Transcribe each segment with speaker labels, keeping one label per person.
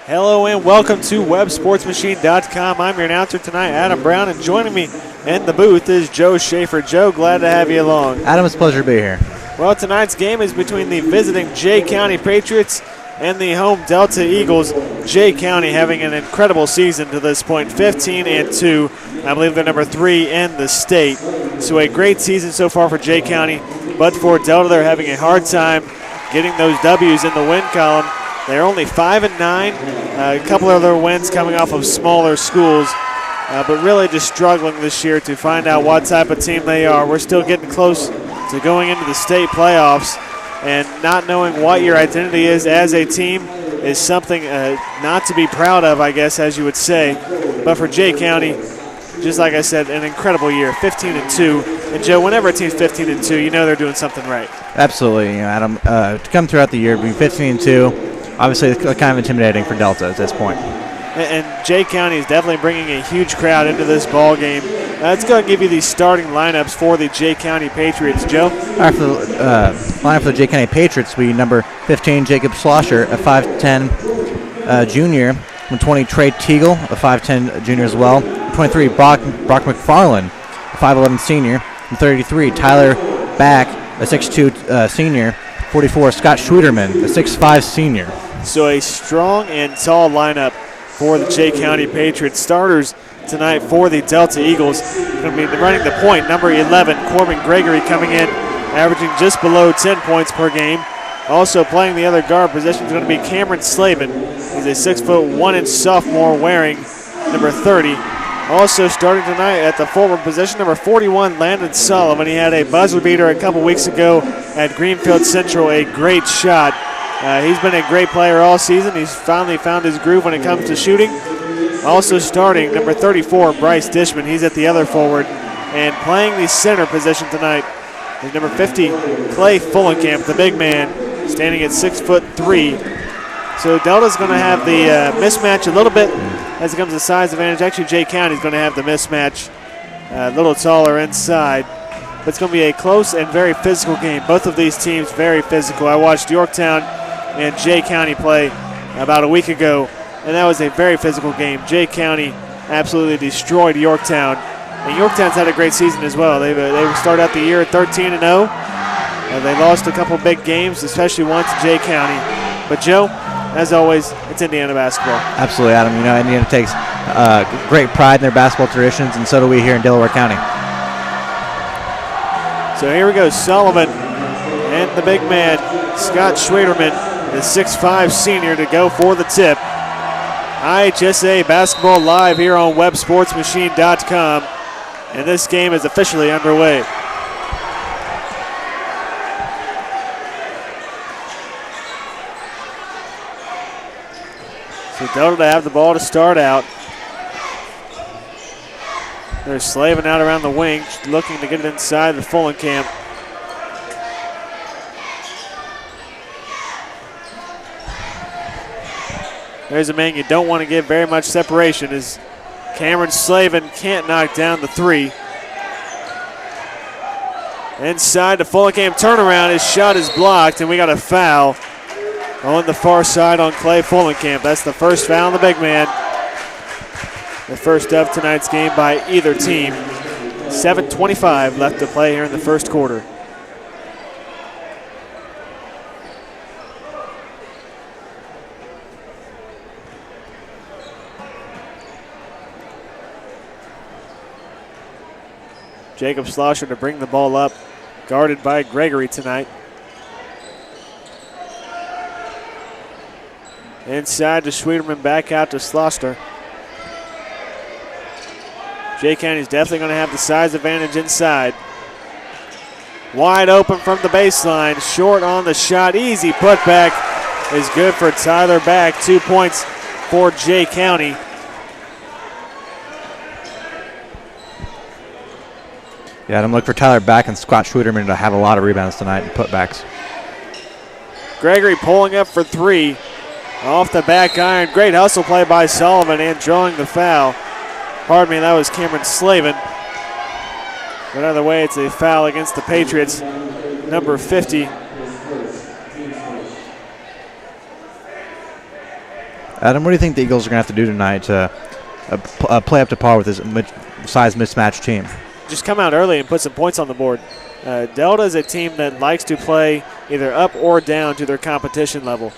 Speaker 1: Hello and welcome to WebSportsMachine.com. I'm your announcer tonight, Adam Brown, and joining me in the booth is Joe Schaefer. Joe, glad to have you along.
Speaker 2: Adam, it's a pleasure to be here.
Speaker 1: Well, tonight's game is between the visiting Jay County Patriots and the home Delta Eagles. Jay County having an incredible season to this point, 15-2. I believe they're number 3 in the state. So a great season so far for Jay County, but for Delta, they're having a hard time getting those W's in the win column. They're only 5-9, a couple of their wins coming off of smaller schools, but really just struggling this year to find out what type of team they are. We're still getting close to going into the state playoffs, and not knowing what your identity is as a team is something not to be proud of, I guess, as you would say. But for Jay County, just like I said, an incredible year, 15-2. And Joe, whenever a team's 15-2, you know they're doing something right.
Speaker 2: Absolutely, Adam. To come throughout the year, being 15-2, obviously it's kind of intimidating for Delta at this point.
Speaker 1: And Jay County is definitely bringing a huge crowd into this ball game. Let's go and give you the starting lineups for the Jay County Patriots. Joe?
Speaker 2: All right, for the lineup for the Jay County Patriots, we number 15, Jacob Schlosser, a 5'10 junior. Number 20, Trey Teagle, a 5'10 junior as well. 23, Brock McFarland, a 5'11 senior. And 33, Tyler Back, a 6'2 senior. 44, Scott Schwederman, a 6'5 senior.
Speaker 1: So a strong and tall lineup for the Jay County Patriots. Starters tonight for the Delta Eagles going to be running the point. Number 11, Corbin Gregory, coming in, averaging just below 10 points per game. Also playing the other guard position is going to be Cameron Slavin. He's a 6'1" sophomore wearing number 30. Also starting tonight at the forward position, number 41, Landon Sullivan. He had a buzzer beater a couple weeks ago at Greenfield Central, a great shot. He's been a great player all season. He's finally found his groove when it comes to shooting. Also starting, number 34, Bryce Dishman. He's at the other forward. And playing the center position tonight is number 50, Clay Fullenkamp, the big man, standing at 6'3". So Delta's going to have the mismatch a little bit as it comes to size advantage. Actually, Jay County's going to have the mismatch a little taller inside. But it's going to be a close and very physical game. Both of these teams very physical. I watched Yorktown and Jay County play about a week ago, and that was a very physical game. Jay County absolutely destroyed Yorktown. And Yorktown's had a great season as well. They started out the year at 13-0. They lost a couple big games, especially one to Jay County. But Joe, as always, it's Indiana basketball.
Speaker 2: Absolutely, Adam. You know, Indiana takes great pride in their basketball traditions, and so do we here in Delaware County.
Speaker 1: So here we go, Sullivan and the big man, Scott Schwederman, the 6'5 senior, to go for the tip. IHSA basketball live here on WebSportsMachine.com, and this game is officially underway. So Delta to have the ball to start out. They're slaving out around the wing, looking to get it inside the Fullenkamp. There's a man you don't want to give very much separation, as Cameron Slavin can't knock down the three. Inside the Fullenkamp turnaround, his shot is blocked, and we got a foul on the far side on Clay Fullenkamp. That's the first foul on the big man. The first of tonight's game by either team. 7:25 left to play here in the first quarter. Jacob Schlosser to bring the ball up, guarded by Gregory tonight. Inside to Schwederman, back out to Schlosser. Jay County's definitely going to have the size advantage inside. Wide open from the baseline, short on the shot, easy putback is good for Tyler Back. 2 points for Jay County.
Speaker 2: Yeah, I'm looking for Tyler Back and Scott Schwederman to have a lot of rebounds tonight and putbacks.
Speaker 1: Gregory pulling up for three. Off the back iron. Great hustle play by Sullivan and drawing the foul. Pardon me, that was Cameron Slavin. But either way, it's a foul against the Patriots. Number 50.
Speaker 2: Adam, what do you think the Eagles are going to have to do tonight to play up to par with this size mismatched team?
Speaker 1: Just come out early and put some points on the board. Delta is a team that likes to play either up or down to their competition level.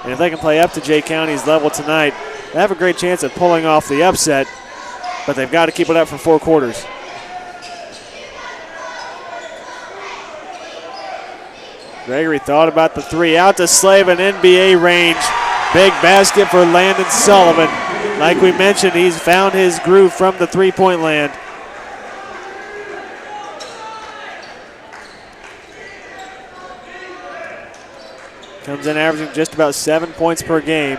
Speaker 1: And if they can play up to Jay County's level tonight, they have a great chance of pulling off the upset, but they've got to keep it up for 4 quarters. Gregory thought about the 3. Out to Slavin, NBA range. Big basket for Landon Sullivan. Like we mentioned, he's found his groove from the 3-point land. Comes in averaging just about 7 points per game.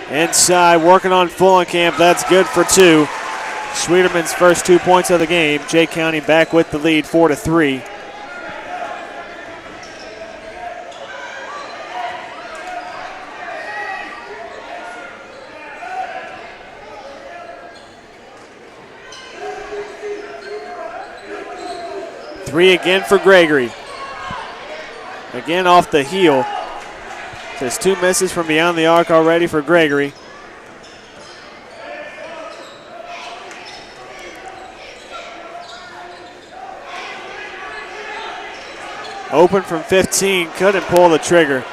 Speaker 1: Inside, working on Fulenkamp. That's good for 2. Schwederman's first 2 points of the game. Jay County back with the lead, 4-3. Three again for Gregory. Again off the heel. There's 2 misses from beyond the arc already for Gregory. Open from 15, couldn't pull the trigger.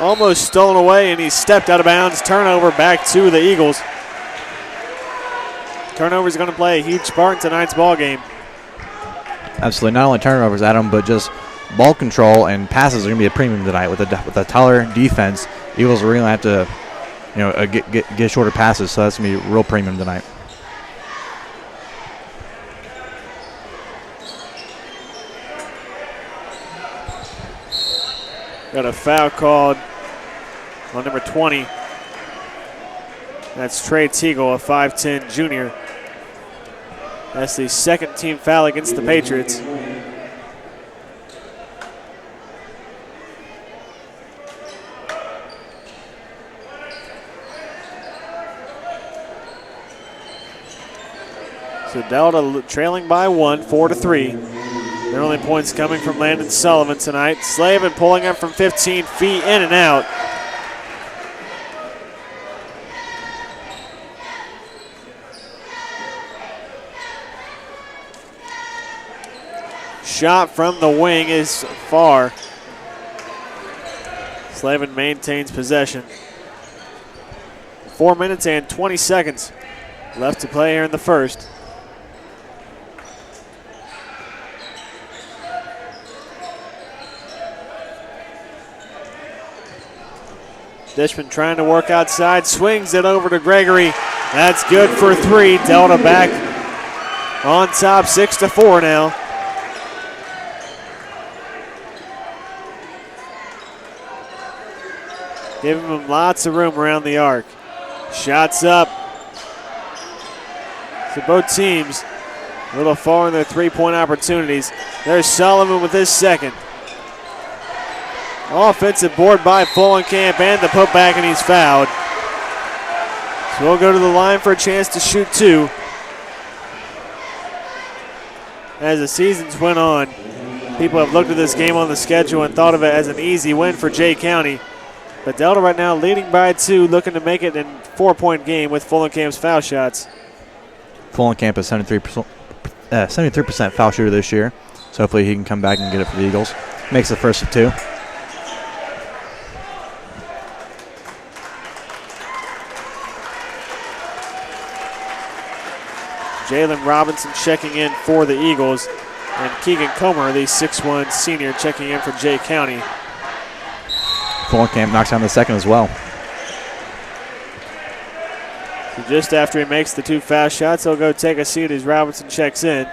Speaker 1: Almost stolen away, and he stepped out of bounds. Turnover back to the Eagles. Turnover is going to play a huge part in tonight's ball game.
Speaker 2: Absolutely. Not only turnovers, Adam, but just ball control and passes are going to be a premium tonight with a taller defense. Eagles are really going to have to, get shorter passes, so that's going to be a real premium tonight.
Speaker 1: Got a foul called on number 20. That's Trey Teagle, a 5'10 junior. That's the second team foul against the Patriots. So Delta trailing by 1, 4-3. Their only points coming from Landon Sullivan tonight. Slavin pulling up from 15 feet, in and out. Shot from the wing is far. Slavin maintains possession. 4 minutes and 20 seconds left to play here in the first. Dishman trying to work outside, swings it over to Gregory. That's good for 3. Delta back on top, 6-4 now. Giving them lots of room around the arc. Shots up. So both teams a little far in their 3-point opportunities. There's Sullivan with his second. Offensive board by Fulenkamp and the putback, and he's fouled. So we'll go to the line for a chance to shoot 2. As the seasons went on, people have looked at this game on the schedule and thought of it as an easy win for Jay County. But Delta right now leading by 2, looking to make it a 4-point game with Fulenkamp's foul shots.
Speaker 2: Fulenkamp is 73% foul shooter this year, so hopefully he can come back and get it for the Eagles. Makes the first of 2.
Speaker 1: Jalen Robinson checking in for the Eagles, and Keegan Comer, the 6'1 senior, checking in for Jay County.
Speaker 2: Fulenkamp knocks down the second as well.
Speaker 1: So just after he makes the 2 foul shots, he'll go take a seat as Robinson checks in.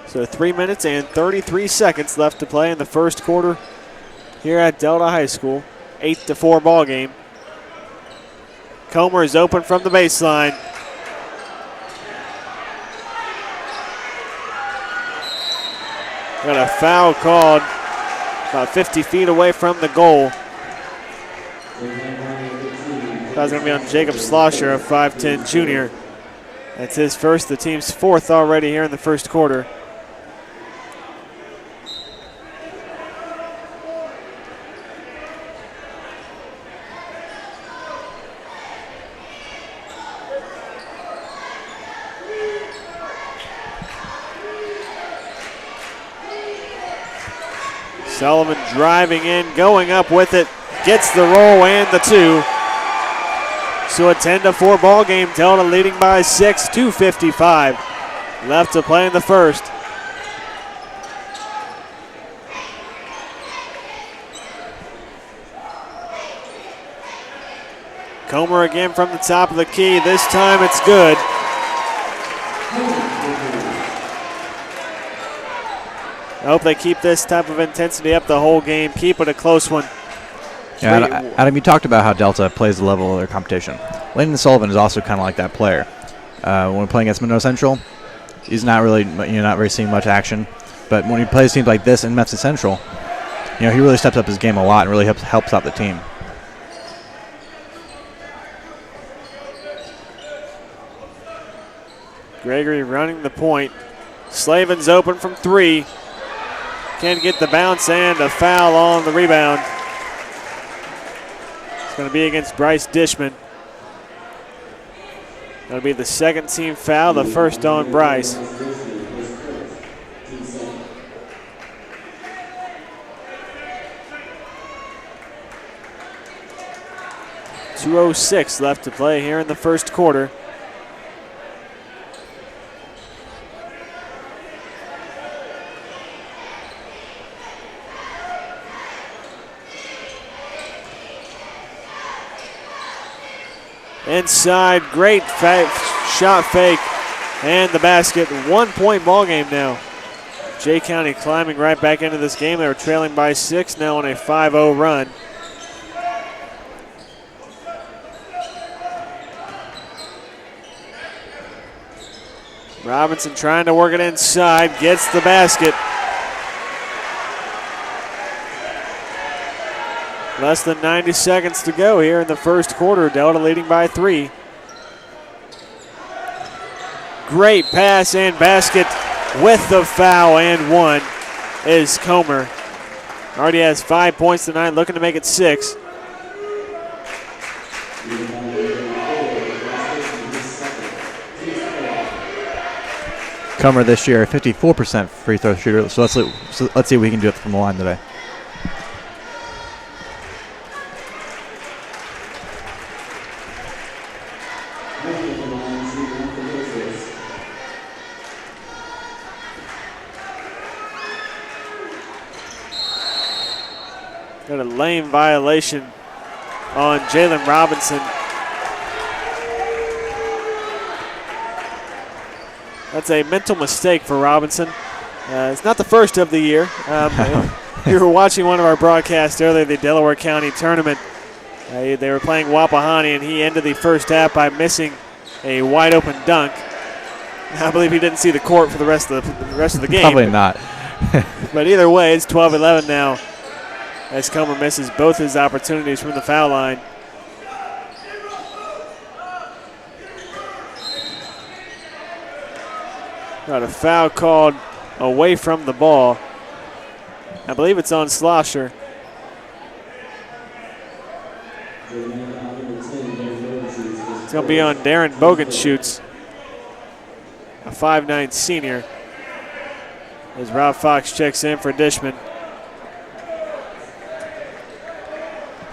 Speaker 1: So 3 minutes and 33 seconds left to play in the first quarter here at Delta High School. 8-4 ball game. Comer is open from the baseline. Got a foul called about 50 feet away from the goal. That was going to be on Jacob Slosher, a 5'10 junior. That's his first, the team's fourth already here in the first quarter. Sullivan driving in, going up with it, gets the roll and the two. So a 10-4 ball game. Delta leading by 6, 2:55 left to play in the first. Comer again from the top of the key. This time it's good. I hope they keep this type of intensity up the whole game. Keep it a close one.
Speaker 2: Yeah, Adam, you talked about how Delta plays the level of their competition. Landon Sullivan is also kind of like that player. When we're playing against Monroe Central, he's not really, not really seeing much action. But when he plays teams like this in Memphis Central, he really steps up his game a lot and really helps out the team.
Speaker 1: Gregory running the point. Slavin's open from three. Can't get the bounce and a foul on the rebound. It's going to be against Bryce Dishman. That'll be the second team foul, the first on Bryce. .206 left to play here in the first quarter. Inside, great shot fake, and the basket. 1 point ball game now. Jay County climbing right back into this game. They were trailing by 6, now on a 5-0 run. Robinson trying to work it inside, gets the basket. Less than 90 seconds to go here in the first quarter. Delta leading by 3. Great pass and basket with the foul, and one is Comer. Already has 5 points tonight, looking to make it 6.
Speaker 2: Comer this year, 54% free throw shooter. So let's see if we can do it from the line today.
Speaker 1: Got a lane violation on Jalen Robinson. That's a mental mistake for Robinson. It's not the first of the year. You were watching one of our broadcasts earlier, the Delaware County tournament. They were playing Wapahani, and he ended the first half by missing a wide open dunk. I believe he didn't see the court for the rest of the game.
Speaker 2: Probably not.
Speaker 1: But either way, it's 12-11 now, as Comer misses both his opportunities from the foul line. Got a foul called away from the ball. I believe it's on Schlosser. It's going to be on Darren Bogenschutz, a 5'9" senior, as Rob Fox checks in for Dishman.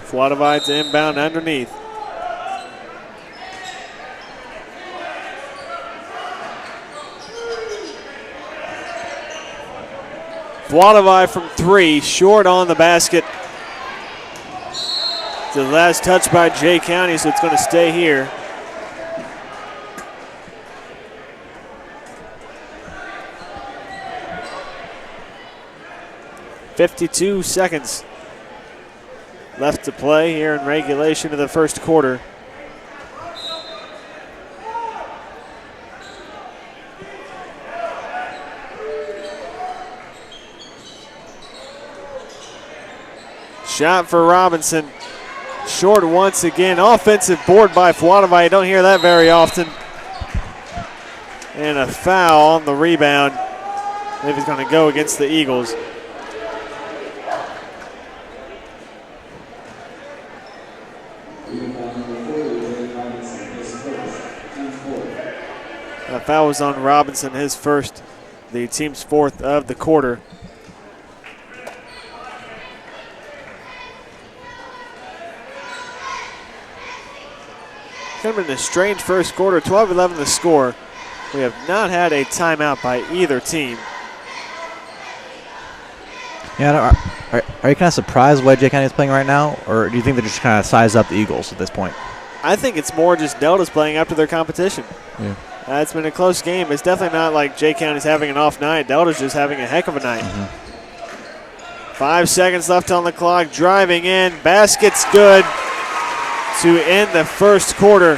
Speaker 1: Fladovide's inbound underneath. Fladovide from 3, short on the basket. It's the last touch by Jay County, so it's going to stay here. .52 seconds left to play here in regulation of the first quarter. Shot for Robinson. Short once again. Offensive board by Fladovide. Don't hear that very often. And a foul on the rebound. I believe he's going to go against the Eagles. A foul was on Robinson, his first, the team's fourth of the quarter. Kind of been a strange first quarter, 12-11 the score. We have not had a timeout by either team.
Speaker 2: Yeah, are you kind of surprised why Jay County is playing right now, or do you think they're just kind of size up the Eagles at this point?
Speaker 1: I think it's more just Delta's playing up to their competition.
Speaker 2: Yeah.
Speaker 1: It's been a close game. It's definitely not like Jay County's having an off night. Delta's just having a heck of a night. 5 seconds left on the clock. Driving in. Basket's good to end the first quarter.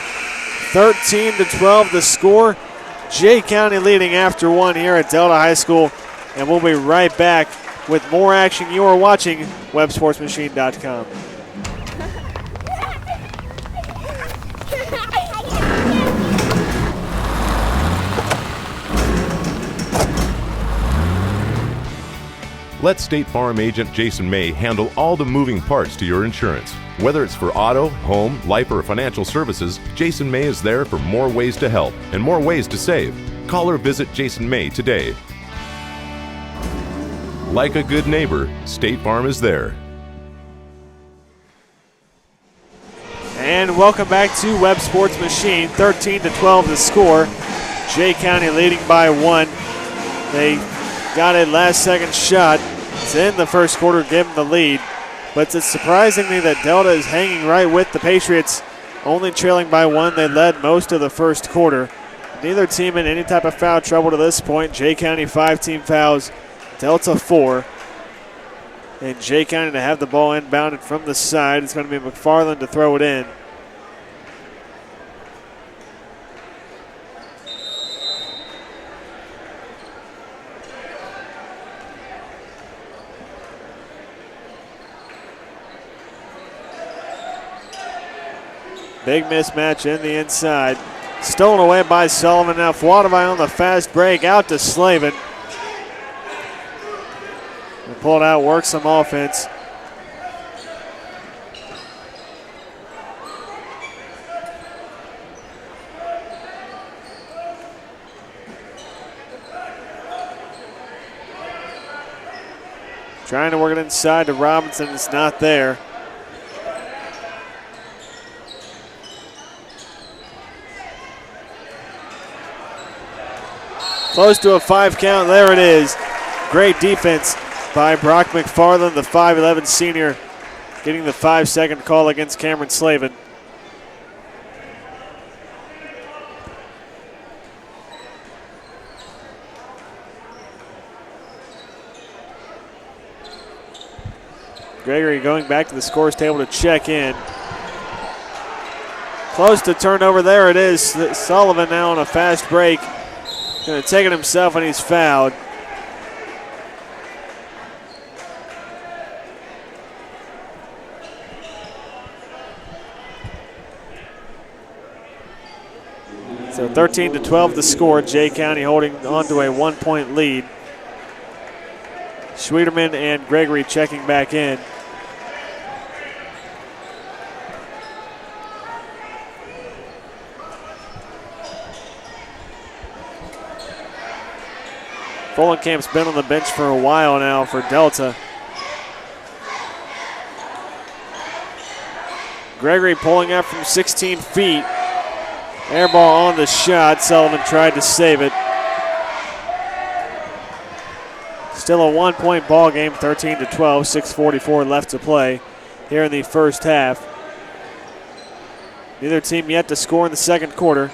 Speaker 1: 13-12 the score. Jay County leading after one here at Delta High School. And we'll be right back with more action. You are watching WebSportsMachine.com.
Speaker 3: Let State Farm agent Jason May handle all the moving parts to your insurance. Whether it's for auto, home, life, or financial services, Jason May is there for more ways to help and more ways to save. Call or visit Jason May today. Like a good neighbor, State Farm is there.
Speaker 1: And welcome back to Web Sports Machine. 13-12 the score. Jay County leading by one. They got a last-second shot to end the first quarter, give them the lead. But it's surprisingly that Delta is hanging right with the Patriots, only trailing by one. They led most of the first quarter. Neither team in any type of foul trouble to this point. Jay County 5 team fouls, Delta 4. And Jay County to have the ball inbounded from the side. It's going to be McFarland to throw it in. Big mismatch in the inside. Stolen away by Sullivan. Now Fuadavai on the fast break out to Slavin. They pull it out, work some offense. Trying to work it inside to Robinson. It's not there. Close to a 5 count. There it is. Great defense by Brock McFarland, the 5'11 senior, getting the 5-second call against Cameron Slavin. Gregory going back to the scores table to check in. Close to turnover. There it is. Sullivan now on a fast break. Going to take it himself, and he's fouled. So 13-12 the score. Jay County holding on to a 1-point lead. Schwederman and Gregory checking back in. Folenkamp's been on the bench for a while now for Delta. Gregory pulling up from 16 feet. Air ball on the shot. Sullivan tried to save it. Still a 1-point ball game, 13-12, 6:44 left to play here in the first half. Neither team yet to score in the second quarter.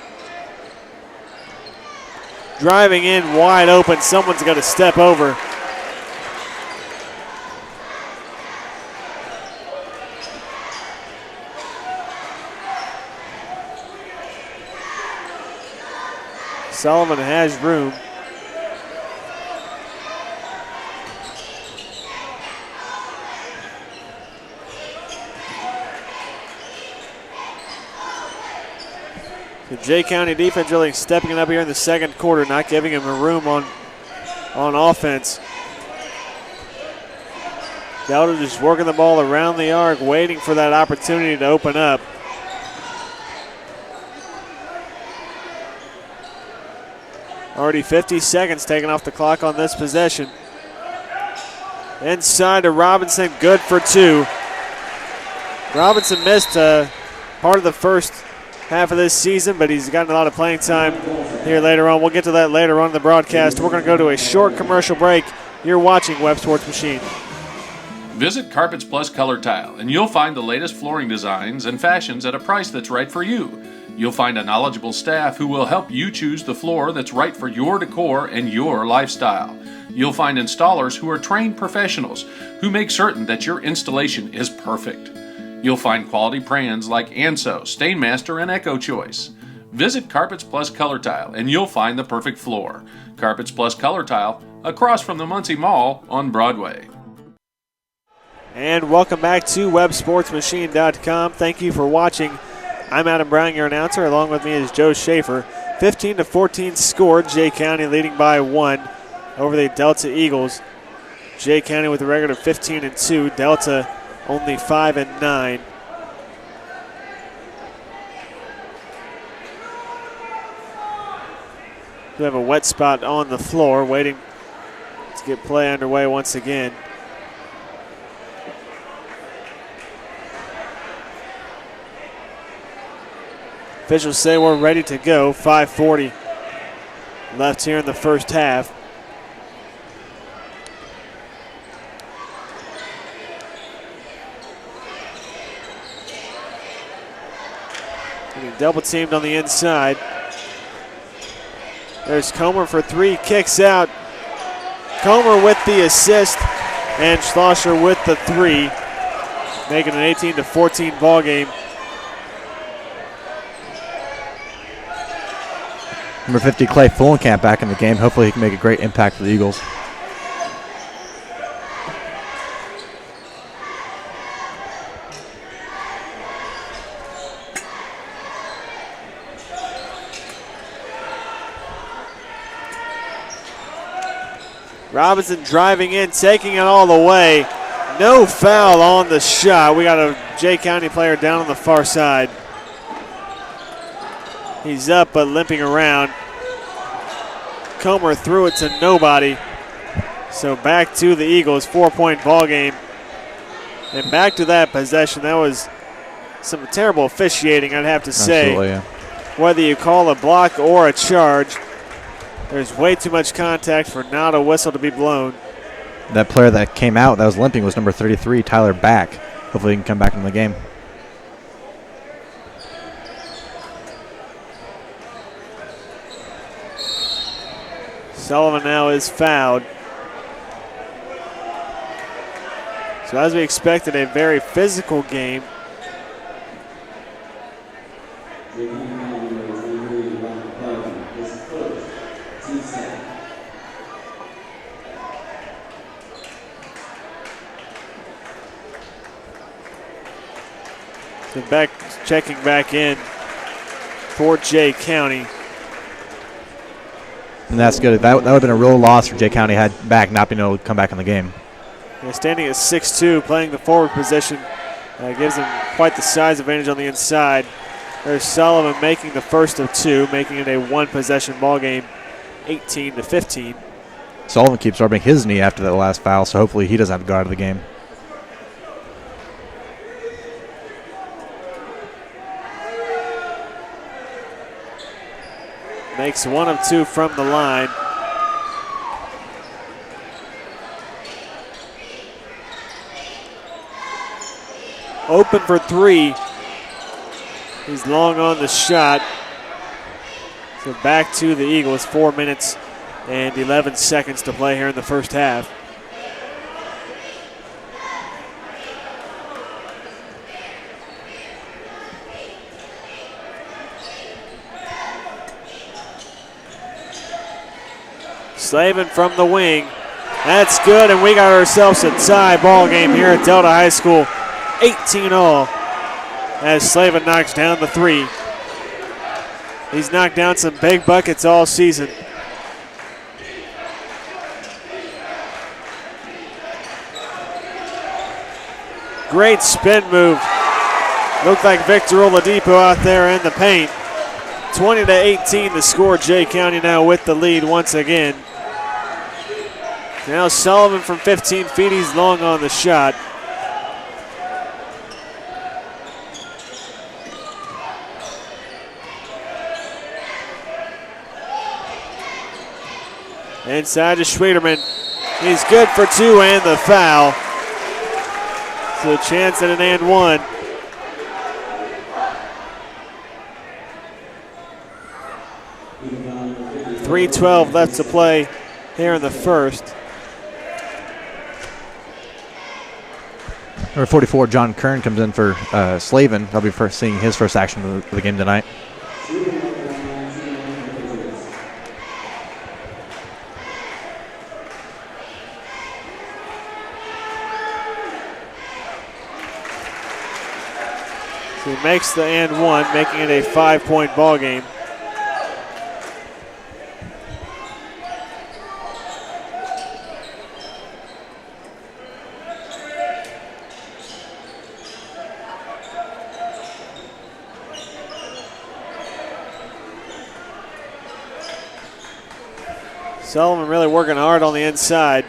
Speaker 1: Driving in wide open. Someone's got to step over. Sullivan has room. Jay County defense really stepping it up here in the second quarter, not giving him a room on offense. Delta just working the ball around the arc, waiting for that opportunity to open up. Already 50 seconds taken off the clock on this possession. Inside to Robinson, good for 2. Robinson missed part of the first half of this season, but he's gotten a lot of playing time here later on. We'll get to that later on in the broadcast. We're going to go to a short commercial break. You're watching Web Sports Machine.
Speaker 4: Visit Carpets Plus Color Tile, and you'll find the latest flooring designs and fashions at a price that's right for you. You'll find a knowledgeable staff who will help you choose the floor that's right for your decor and your lifestyle. You'll find installers who are trained professionals who make certain that your installation is perfect. You'll find quality brands like Anso, Stainmaster, and Echo Choice. Visit Carpets Plus Color Tile, and you'll find the perfect floor. Carpets Plus Color Tile, across from the Muncie Mall on Broadway.
Speaker 1: And welcome back to WebSportsMachine.com. Thank you for watching. I'm Adam Brown, your announcer. Along with me is Joe Schaefer. 15-14 scored. Jay County leading by 1 over the Delta Eagles. Jay County with a record of 15-2. Delta only 5-9. We have a wet spot on the floor, waiting to get play underway once again. Officials say we're ready to go. 5:40 left here in the first half. Getting double teamed on the inside. There's Comer for 3, kicks out. Comer with the assist, and Schlosser with the 3, making an 18-14 ball game.
Speaker 2: Number 50, Clay Fulenkamp, back in the game. Hopefully he can make a great impact for the Eagles.
Speaker 1: Robinson driving in, taking it all the way. No foul on the shot. We got a Jay County player down on the far side. He's up but limping around. Comer threw it to nobody. So back to the Eagles, 4-point ball game. And back to that possession. That was some terrible officiating, I'd have to say.
Speaker 2: Absolutely, yeah.
Speaker 1: Whether you call a block or a charge, there's way too much contact for not a whistle to be blown.
Speaker 2: That player that came out that was limping was number 33, Tyler Back. Hopefully he can come back into the game.
Speaker 1: Sullivan now is fouled. So as we expected, a very physical game. So back, checking back in for Jay County.
Speaker 2: And that's good. That would have been a real loss for Jay County had Back not been able to come back in the game.
Speaker 1: Yeah, standing at 6'2", playing the forward position, gives him quite the size advantage on the inside. There's Sullivan making the first of 2, making it a one-possession ball game, 18-15.
Speaker 2: Sullivan keeps rubbing his knee after that last foul, so hopefully he doesn't have to go out of the game.
Speaker 1: Makes 1 of 2 from the line. Open for 3. He's long on the shot. So back to the Eagles. 4 minutes and 11 seconds to play here in the first half. Slavin from the wing. That's good, and we got ourselves a tie ball game here at Delta High School. 18-all as Slavin knocks down the 3. He's knocked down some big buckets all season. Great spin move. Looked like Victor Oladipo out there in the paint. 20-18 the score. Jay County now with the lead once again. Now Sullivan from 15 feet. He's long on the shot. Inside to Schwederman. He's good for two and the foul. So a chance at an and one. .312 left to play here in the first.
Speaker 2: Number 44, John Kern, comes in for Slavin. They'll be seeing his first action of the game tonight.
Speaker 1: So he makes the and one, making it a 5-point ball game. Sullivan really working hard on the inside.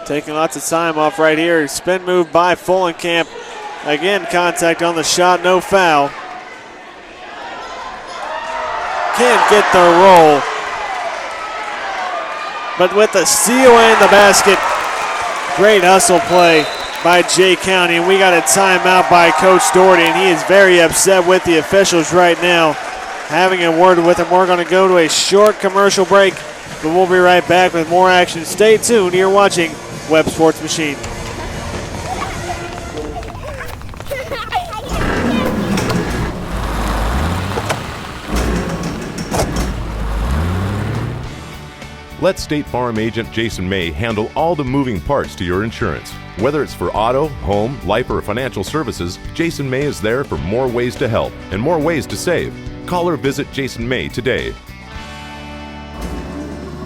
Speaker 1: Taking lots of time off right here. Spin move by Fullenkamp. Again, contact on the shot, no foul. Can't get the roll. But with the steal and the basket, great hustle play by Jay County. And we got a timeout by Coach Doherty, and he is very upset with the officials right now. Having a word with them. We're going to go to a short commercial break, but we'll be right back with more action. Stay tuned. You're watching Web Sports Machine.
Speaker 3: Let State Farm agent Jason May handle all the moving parts to your insurance. Whether it's for auto, home, life, or financial services, Jason May is there for more ways to help and more ways to save. Call or visit Jason May today.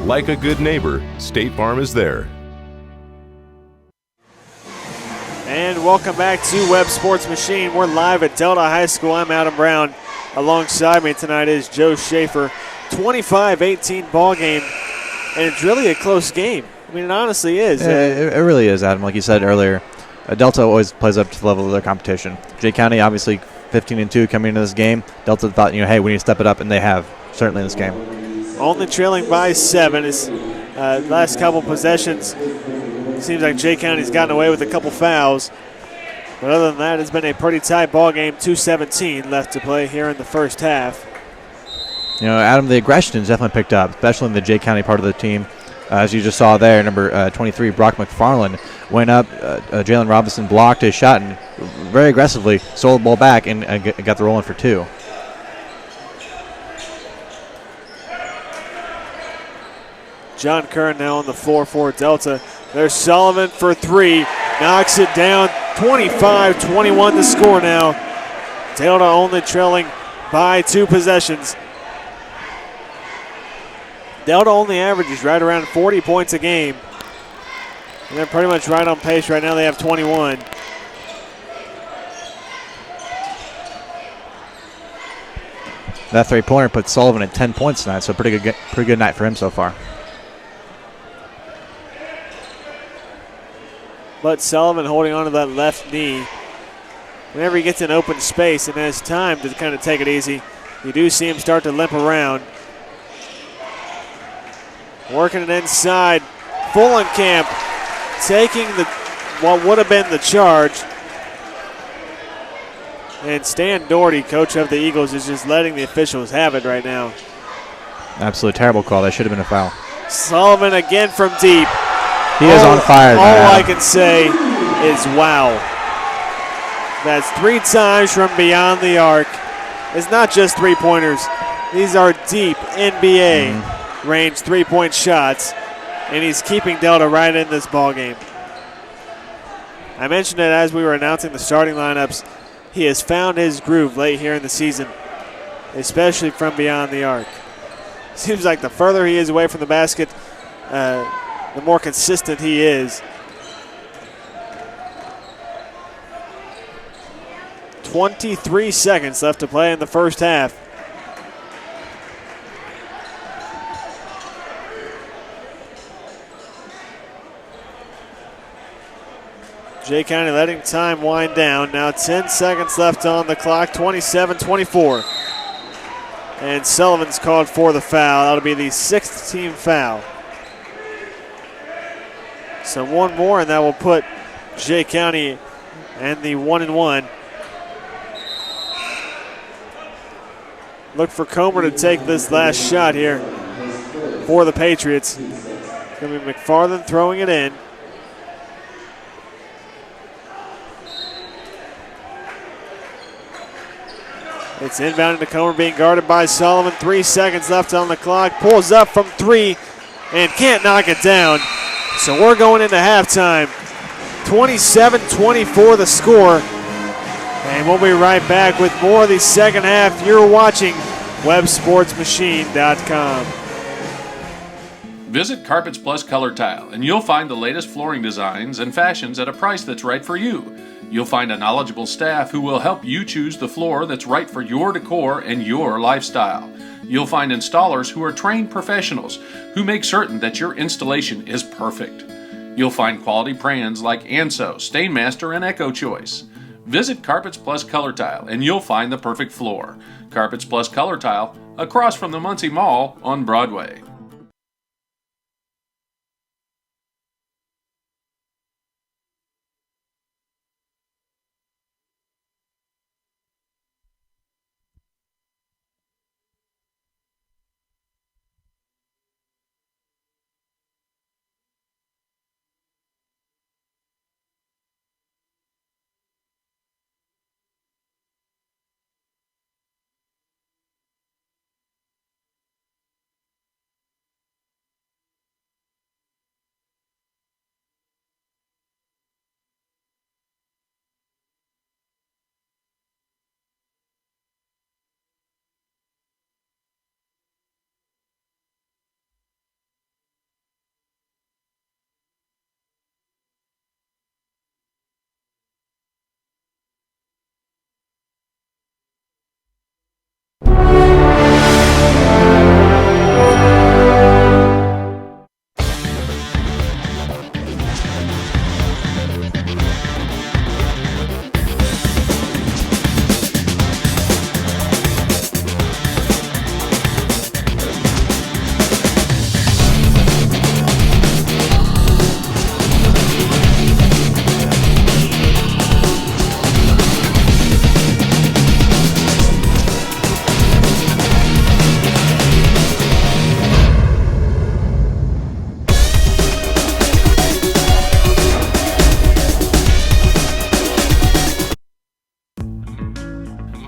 Speaker 3: Like a good neighbor, State Farm is there.
Speaker 1: And welcome back to Web Sports Machine. We're live at Delta High School. I'm Adam Brown. Alongside me tonight is Joe Schaefer. 25-18 ball game. And it's really a close game. I mean, it honestly is.
Speaker 2: It really is, Adam. Like you said earlier, Delta always plays up to the level of their competition. Jay County, obviously, 15-2 coming into this game. Delta thought, hey, we need to step it up, and they have, certainly in this game.
Speaker 1: Only trailing by 7. His last couple possessions, seems like Jay County's gotten away with a couple fouls. But other than that, it's been a pretty tight ball game. 2:17 left to play here in the first half.
Speaker 2: Adam, the aggression has definitely picked up, especially in the Jay County part of the team. As you just saw there, number 23, Brock McFarland, went up. Jalen Robinson blocked his shot and very aggressively stole the ball back and got the roll in for two.
Speaker 1: John Kern now on the floor for Delta. There's Sullivan for three. Knocks it down. 25-21 the score now. Delta only trailing by 2 possessions. Delta only averages right around 40 points a game. And they're pretty much right on pace right now. They have 21.
Speaker 2: That three-pointer put Sullivan at 10 points tonight, so pretty good night for him so far.
Speaker 1: But Sullivan holding on to that left knee. Whenever he gets in open space and has time to kind of take it easy, you do see him start to limp around. Working it inside. Fullenkamp taking what would have been the charge. And Stan Doherty, coach of the Eagles, is just letting the officials have it right now.
Speaker 2: Absolutely terrible call. That should have been a foul.
Speaker 1: Sullivan again from deep.
Speaker 2: He is on fire.
Speaker 1: All I can say is wow. That's 3 times from beyond the arc. It's not just 3-pointers. These are deep NBA range three-point shots, and he's keeping Delta right in this ball game. I mentioned it as we were announcing the starting lineups. He has found his groove late here in the season, especially from beyond the arc. Seems like the further he is away from the basket, the more consistent he is. 23 seconds left to play in the first half. Jay County letting time wind down. Now 10 seconds left on the clock, 27-24. And Sullivan's called for the foul. That'll be the 6th team foul. So one more, and that will put Jay County and the 1-1. Look for Comer to take this last shot here for the Patriots. It's going to be McFarland throwing it in. It's inbounded to Comer, being guarded by Sullivan. 3 seconds left on the clock. Pulls up from 3 and can't knock it down. So we're going into halftime. 27-24 the score. And we'll be right back with more of the second half. You're watching WebSportsMachine.com.
Speaker 4: Visit Carpets Plus Color Tile, and you'll find the latest flooring designs and fashions at a price that's right for you. You'll find a knowledgeable staff who will help you choose the floor that's right for your decor and your lifestyle. You'll find installers who are trained professionals who make certain that your installation is perfect. You'll find quality brands like Anso, Stainmaster, and Echo Choice. Visit Carpets Plus Color Tile, and you'll find the perfect floor. Carpets Plus Color Tile, across from the Muncie Mall on Broadway.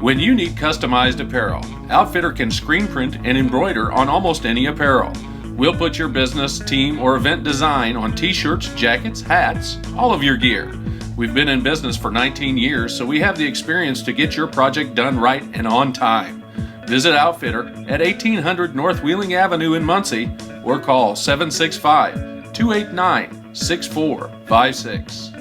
Speaker 4: When you need customized apparel, Outfitter can screen print and embroider on almost any apparel. We'll put your business, team, or event design on t-shirts, jackets, hats, all of your gear. We've been in business for 19 years, so we have the experience to get your project done right and on time. Visit Outfitter at 1800 North Wheeling Avenue in Muncie or call 765-289-6456.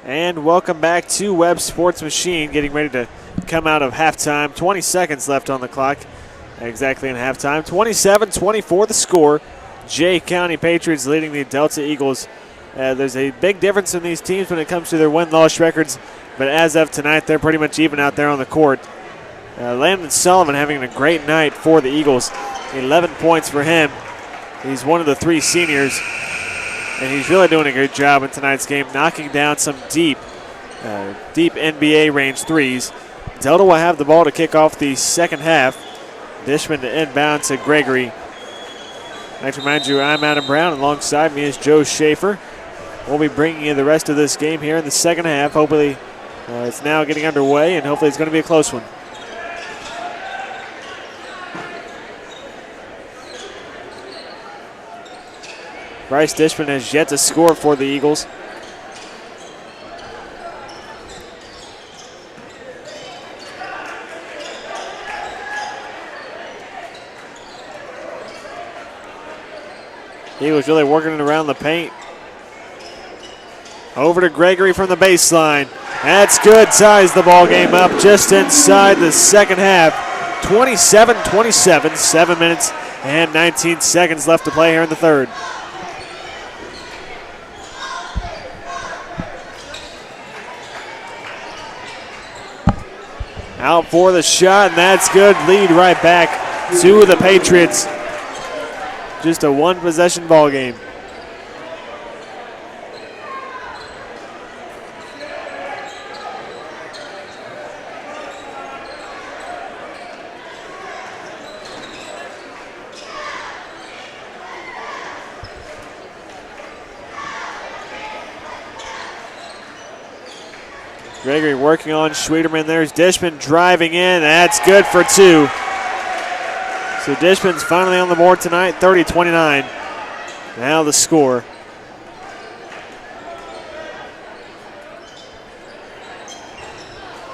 Speaker 1: And welcome back to Webb Sports Machine, getting ready to come out of halftime. 20 seconds left on the clock, exactly in halftime. 27-24 the score. Jay County Patriots leading the Delta Eagles. There's a big difference in these teams when it comes to their win-loss records, but as of tonight, they're pretty much even out there on the court. Landon Sullivan having a great night for the Eagles. 11 points for him. He's one of the 3 seniors, and he's really doing a good job in tonight's game, knocking down some deep NBA range threes. Delta will have the ball to kick off the second half. Dishman to inbound to Gregory. I'd like to remind you, I'm Adam Brown. Alongside me is Joe Schaefer. We'll be bringing you the rest of this game here in the second half. Hopefully, it's now getting underway, and hopefully it's going to be a close one. Bryce Dishman has yet to score for the Eagles. He was really working it around the paint. Over to Gregory from the baseline. That's good. Ties the ball game up just inside the second half. 27-27, 7 minutes and 19 seconds left to play here in the third. Out for the shot, and that's good. Lead right back to the Patriots. Just a one-possession ball game. Gregory working on Schwederman. There's Dishman driving in. That's good for 2. So Dishman's finally on the board tonight, 30-29. Now the score.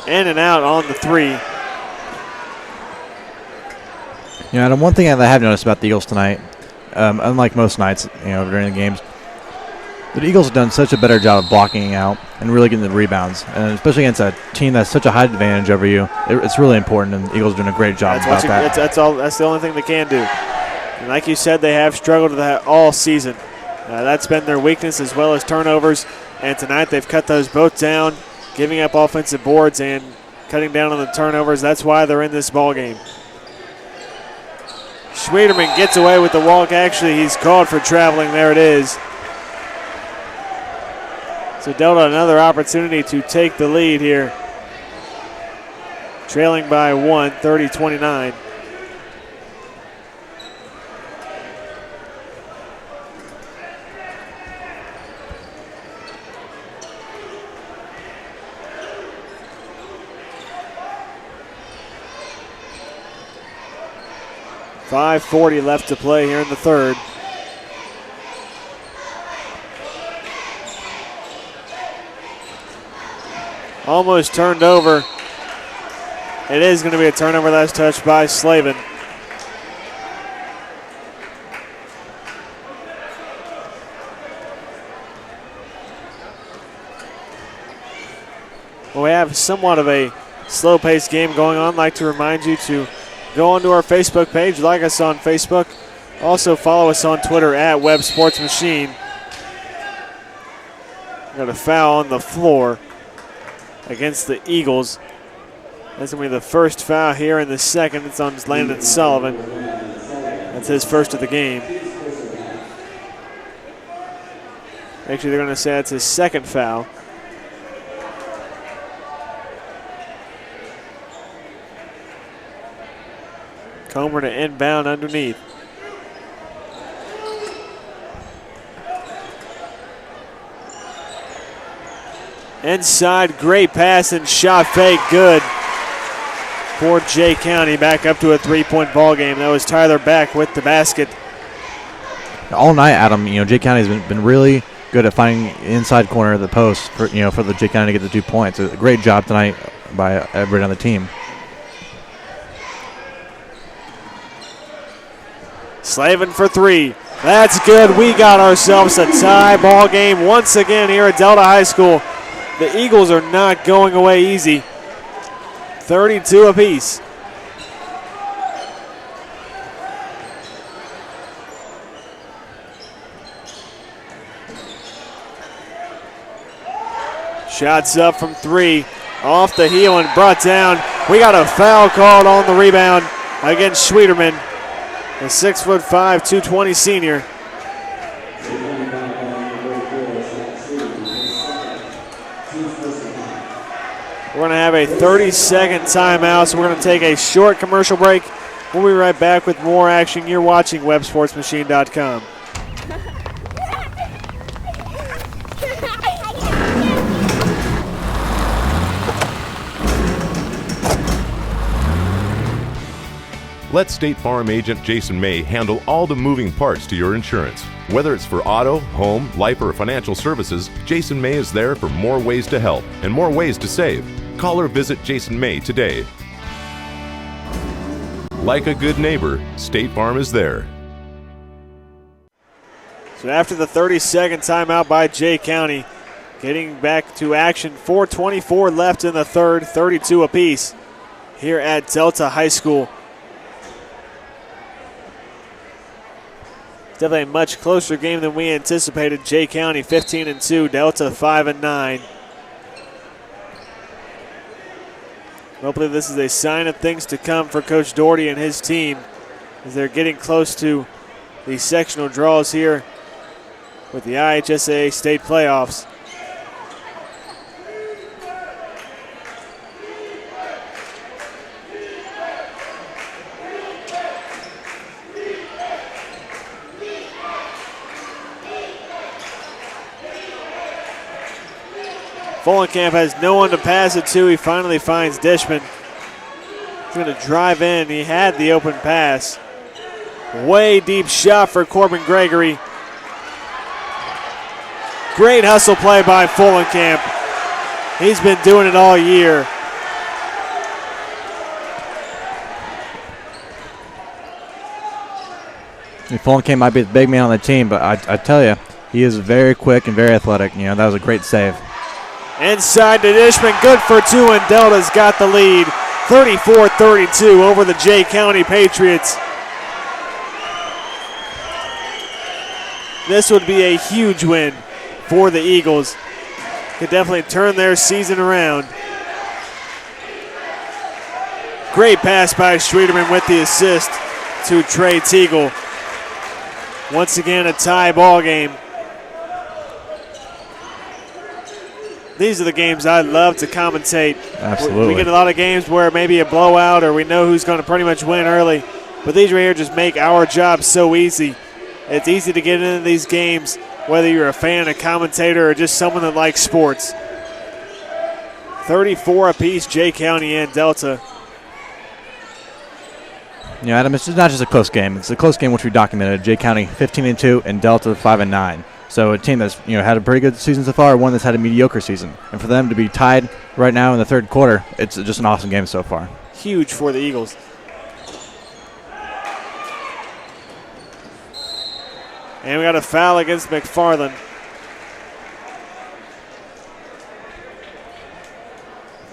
Speaker 1: In and out on the 3.
Speaker 2: Yeah, and one thing I have noticed about the Eagles tonight, unlike most nights, during the games, the Eagles have done such a better job of blocking out and really getting the rebounds, and especially against a team that's such a high advantage over you. It's really important, and the Eagles are doing a great job about that.
Speaker 1: That's the only thing they can do. And like you said, they have struggled with that all season. That's been their weakness, as well as turnovers. And tonight they've cut those both down, giving up offensive boards and cutting down on the turnovers. That's why they're in this ball game. Schwederman gets away with the walk. Actually, he's called for traveling. There it is. So Delta another opportunity to take the lead here. Trailing by 1, 30-29. .540 left to play here in the third. Almost turned over. It is going to be a turnover. That's touched by Slavin. Well, we have somewhat of a slow-paced game going on. I'd like to remind you to go onto our Facebook page, like us on Facebook. Also follow us on Twitter at Webb Sports Machine. Got a foul on the floor against the Eagles. That's going to be the first foul here in the second. It's on Landon Sullivan. That's his first of the game. Actually, they're going to say that's his second foul. Comer to inbound underneath. Inside, great pass and shot fake, good for Jay County. Back up to a 3-point ball game. That was Tyler Beck with the basket.
Speaker 2: All night, Adam, Jay County has been really good at finding the inside corner of the post for the Jay County to get the 2 points. A great job tonight by everybody on the team.
Speaker 1: Slavin for 3. That's good. We got ourselves a tie ball game once again here at Delta High School. the Eagles are not going away easy. 32 apiece. Shots up from 3, off the heel and brought down. We got a foul called on the rebound against Schwieterman, the 6'5", 220 senior. We're going to have a 30-second timeout, so we're going to take a short commercial break. We'll be right back with more action. You're watching WebSportsMachine.com.
Speaker 3: Let State Farm agent Jason May handle all the moving parts to your insurance. Whether it's for auto, home, life, or financial services, Jason May is there for more ways to help and more ways to save. Call or visit Jason May today. Like a good neighbor, State Farm is there.
Speaker 1: So after the 30-second timeout by Jay County, getting back to action, 4:24 left in the third, 32 apiece here at Delta High School. Definitely a much closer game than we anticipated. Jay County 15-2, Delta 5-9. Hopefully this is a sign of things to come for Coach Doherty and his team as they're getting close to the sectional draws here with the IHSAA state playoffs. Follenkamp has no one to pass it to. He finally finds Dishman. He's going to drive in. He had the open pass. Way deep shot for Corbin Gregory. Great hustle play by Follenkamp. He's been doing it all year.
Speaker 2: Follenkamp might be the big man on the team, but I tell you, he is very quick and very athletic. You know, that was a great save.
Speaker 1: Inside to Dishman, good for 2, and Delta's got the lead. 34-32 over the Jay County Patriots. This would be a huge win for the Eagles. Could definitely turn their season around. Great pass by Schwieterman with the assist to Trey Teagle. Once again, a tie ball game. These are the games I love to commentate.
Speaker 2: Absolutely.
Speaker 1: We get a lot of games where it may be a blowout or we know who's going to pretty much win early. But these right here just make our job so easy. It's easy to get into these games, whether you're a fan, a commentator, or just someone that likes sports. 34 apiece, Jay County and Delta.
Speaker 2: Yeah, Adam, it's not just a close game. It's a close game which we documented. Jay County 15-2 and Delta 5-9. So a team that's had a pretty good season so far, one that's had a mediocre season. And for them to be tied right now in the third quarter, it's just an awesome game so far.
Speaker 1: Huge for the Eagles. And we got a foul against McFarland.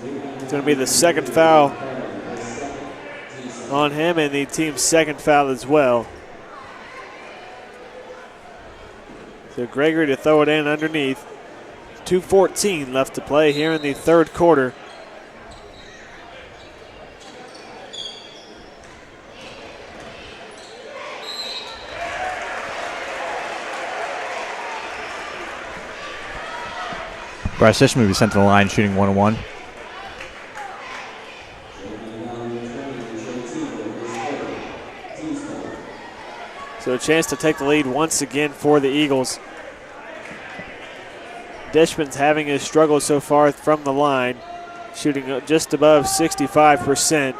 Speaker 1: It's going to be the second foul on him and the team's second foul as well. So Gregory to throw it in underneath. 2:14 left to play here in the third quarter.
Speaker 2: Bryce Dishman will be sent to the line shooting 1-1.
Speaker 1: So a chance to take the lead once again for the Eagles. Dishman's having his struggle so far from the line, shooting just above 65%.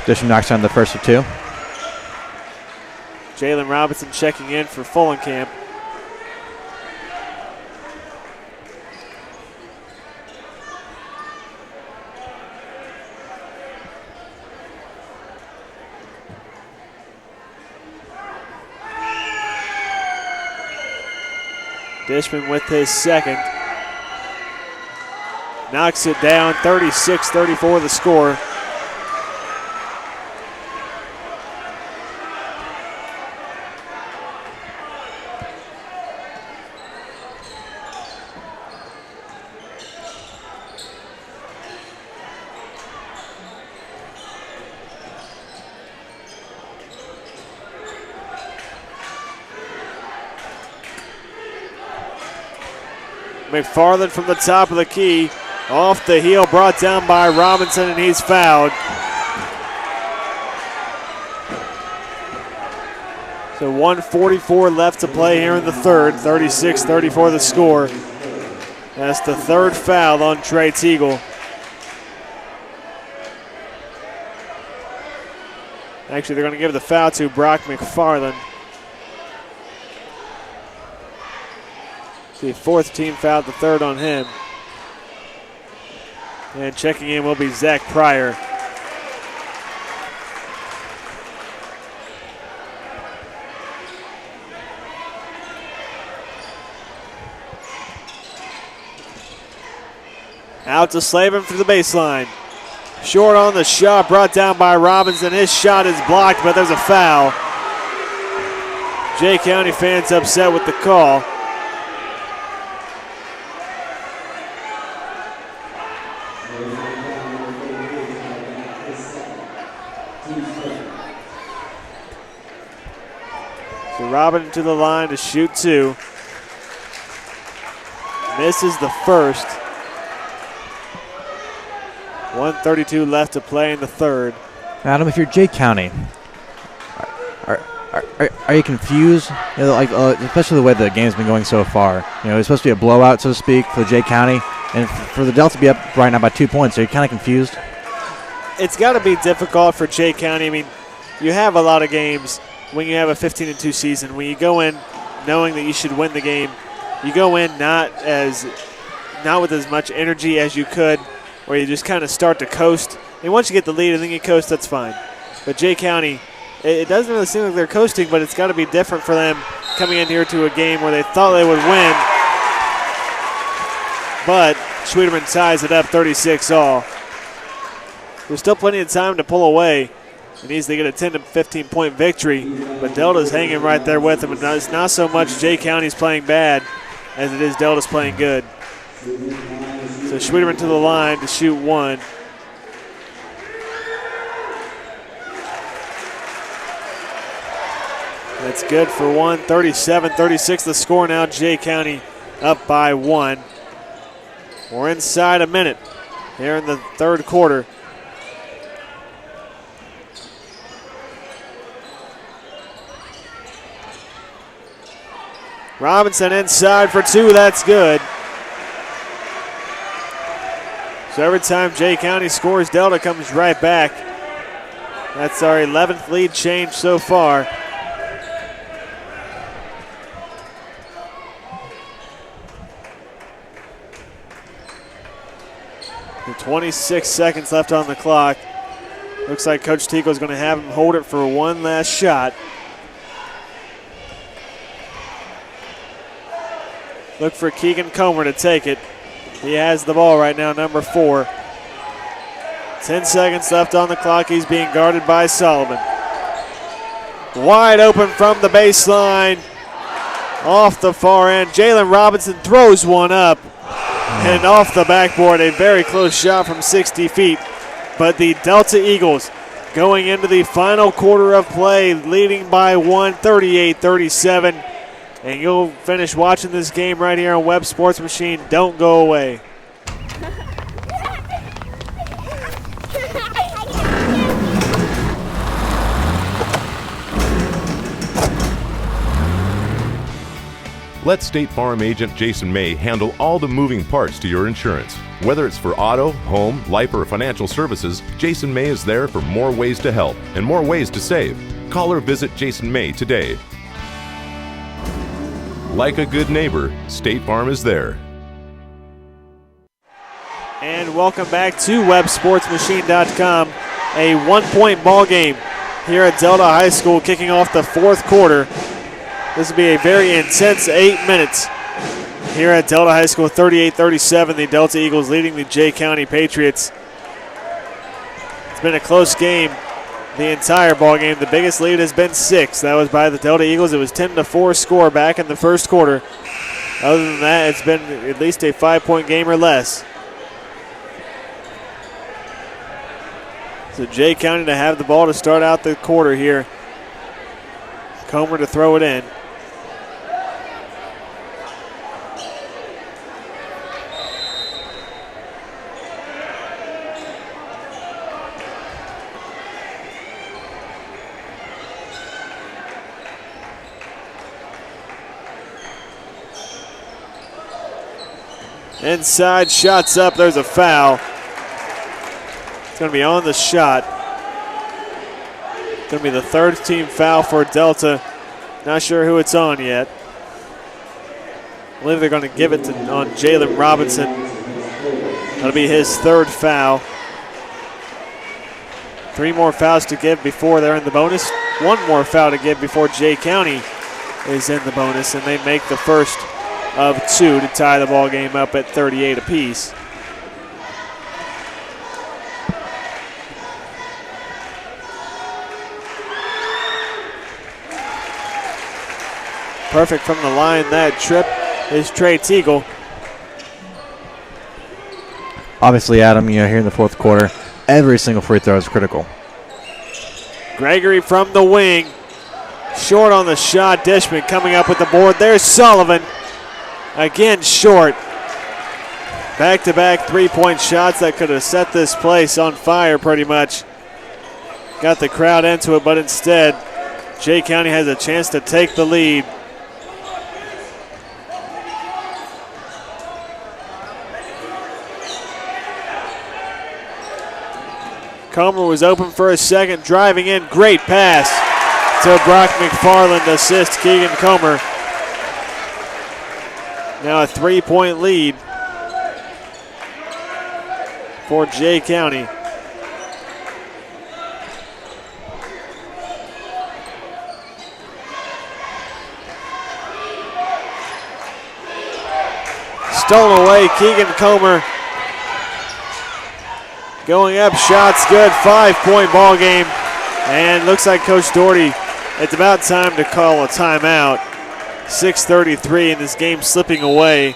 Speaker 2: Dishman knocks down the first of two.
Speaker 1: Jalen Robinson checking in for Follenkamp. Dishman with his second. Knocks it down, 36-34 the score. McFarland from the top of the key. Off the heel, brought down by Robinson, and he's fouled. So 1:44 left to play here in the third. 36-34 the score. That's the third foul on Trey Teagle. Actually, they're going to give the foul to Brock McFarland. The fourth team foul, the third on him. And checking in will be Zach Pryor. Out to Slavin for the baseline. Short on the shot, brought down by Robinson. His shot is blocked, but there's a foul. Jay County fans upset with the call. So Robinson to the line to shoot two. Misses the first. 1:32 left to play in the third.
Speaker 2: Adam, if you're Jay County, are you confused? You know, like especially the way the game's been going so far. You know, it's supposed to be a blowout, so to speak, for Jay County, and for the Delta to be up right now by 2 points. Are you kind of confused?
Speaker 1: It's got to be difficult for Jay County. I mean, you have a lot of games when you have a 15-2 season. When you go in knowing that you should win the game, you go in not with as much energy as you could, where you just kind of start to coast. And once you get the lead and then you coast, that's fine. But Jay County, it doesn't really seem like they're coasting, but it's got to be different for them coming in here to a game where they thought they would win. But Schwederman ties it up 36-all. There's still plenty of time to pull away. He needs to get a 10 to 15 point victory, but Delta's hanging right there with him. And it's not so much Jay County's playing bad as it is Delta's playing good. So Schwederman to the line to shoot one. That's good for one. 37-36 the score now. Jay County up by one. We're inside a minute here in the third quarter. Robinson inside for two. That's good. So every time Jay County scores, Delta comes right back. That's our 11th lead change so far. With 26 seconds left on the clock. Looks like Coach Tico is going to have him hold it for one last shot. Look for Keegan Comer to take it. He has the ball right now, number 4. 10 seconds left on the clock. He's being guarded by Solomon. Wide open from the baseline. Off the far end. Jalen Robinson throws one up. And off the backboard, a very close shot from 60 feet. But the Delta Eagles going into the final quarter of play, leading by one, 38-37. And you'll finish watching this game right here on Web Sports Machine. Don't go away.
Speaker 3: Let State Farm agent Jason May handle all the moving parts to your insurance. Whether it's for auto, home, life, or financial services, Jason May is there for more ways to help and more ways to save. Call or visit Jason May today. Like a good neighbor, State Farm is there.
Speaker 1: And welcome back to WebSportsMachine.com. A 1-point ball game here at Delta High School, kicking off the fourth quarter. This will be a very intense 8 minutes here at Delta High School, 38-37. The Delta Eagles leading the Jay County Patriots. It's been a close game the entire ball game. The biggest lead has been 6. That was by the Delta Eagles. It was 10-4 score back in the first quarter. Other than that, it's been at least a 5-point game or less. So Jay County to have the ball to start out the quarter here. Comer to throw it in. Inside, shots up, there's a foul. It's going to be on the shot. It's going to be the third team foul for Delta. Not sure who it's on yet. I believe they're going to give it on Jalen Robinson. That'll be his third foul. 3 more fouls to give before they're in the bonus. 1 more foul to give before Jay County is in the bonus, and they make the first of 2 to tie the ball game up at 38 apiece. Perfect from the line. That trip is Trey Teagle.
Speaker 2: Obviously, Adam, here in the fourth quarter, every single free throw is critical.
Speaker 1: Gregory from the wing. Short on the shot. Dishman coming up with the board. There's Sullivan. Again, short. Back-to-back three-point shots that could have set this place on fire pretty much. Got the crowd into it, but instead, Jay County has a chance to take the lead. Comer was open for a second, driving in. Great pass to Brock McFarland to assist Keegan Comer. Now a 3-point lead for Jay County. Stolen away, Keegan Comer. Going up, shots good, 5-point ball game. And looks like Coach Doherty, it's about time to call a timeout. 6:33 in this game slipping away.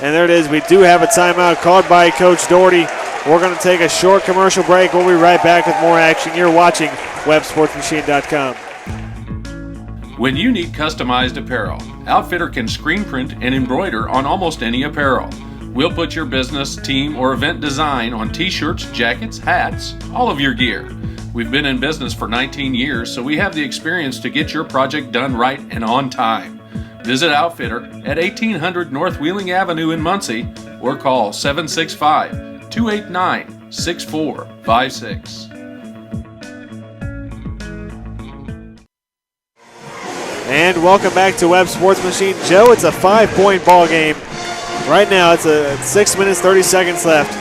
Speaker 1: And there it is, we do have a timeout called by Coach Doherty. We're going to take a short commercial break. We'll be right back with more action. You're watching WebSportsMachine.com.
Speaker 4: When you need customized apparel, Outfitter can screen print and embroider on almost any apparel. We'll put your business, team, or event design on t-shirts, jackets, hats, all of your gear. We've been in business for 19 years, so we have the experience to get your project done right and on time. Visit Outfitter at 1800 North Wheeling Avenue in Muncie or call 765-289-6456.
Speaker 1: And welcome back to Web Sports Machine. Joe, it's a 5-point ball game. Right now, it's 6 minutes, 30 seconds left.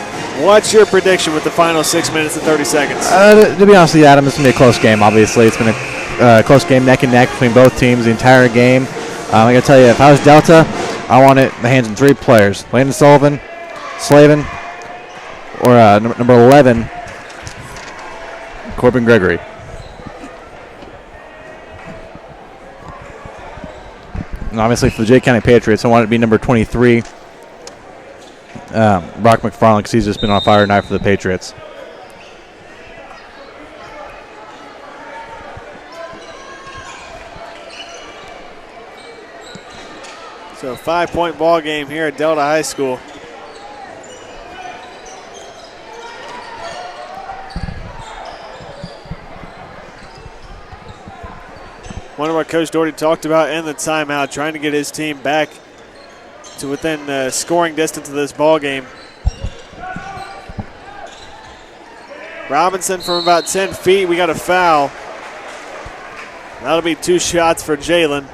Speaker 1: What's your prediction with the final 6 minutes and 30 seconds?
Speaker 2: To be honest with you, Adam, it's going to be a close game, obviously. It's been a close game, neck and neck between both teams the entire game. I got to tell you, if I was Delta, I want it in the hands of 3 players. Landon Sullivan, Slavin, or number 11, Corbin Gregory. And obviously for the Jay County Patriots, I want it to be number 23, Brock McFarland, because he's just been on fire tonight for the Patriots.
Speaker 1: So a 5-point ball game here at Delta High School. Wonder what Coach Doherty talked about in the timeout, trying to get his team back to within scoring distance of this ball game. Robinson from about 10 feet. We got a foul. That'll be 2 shots for Jalen.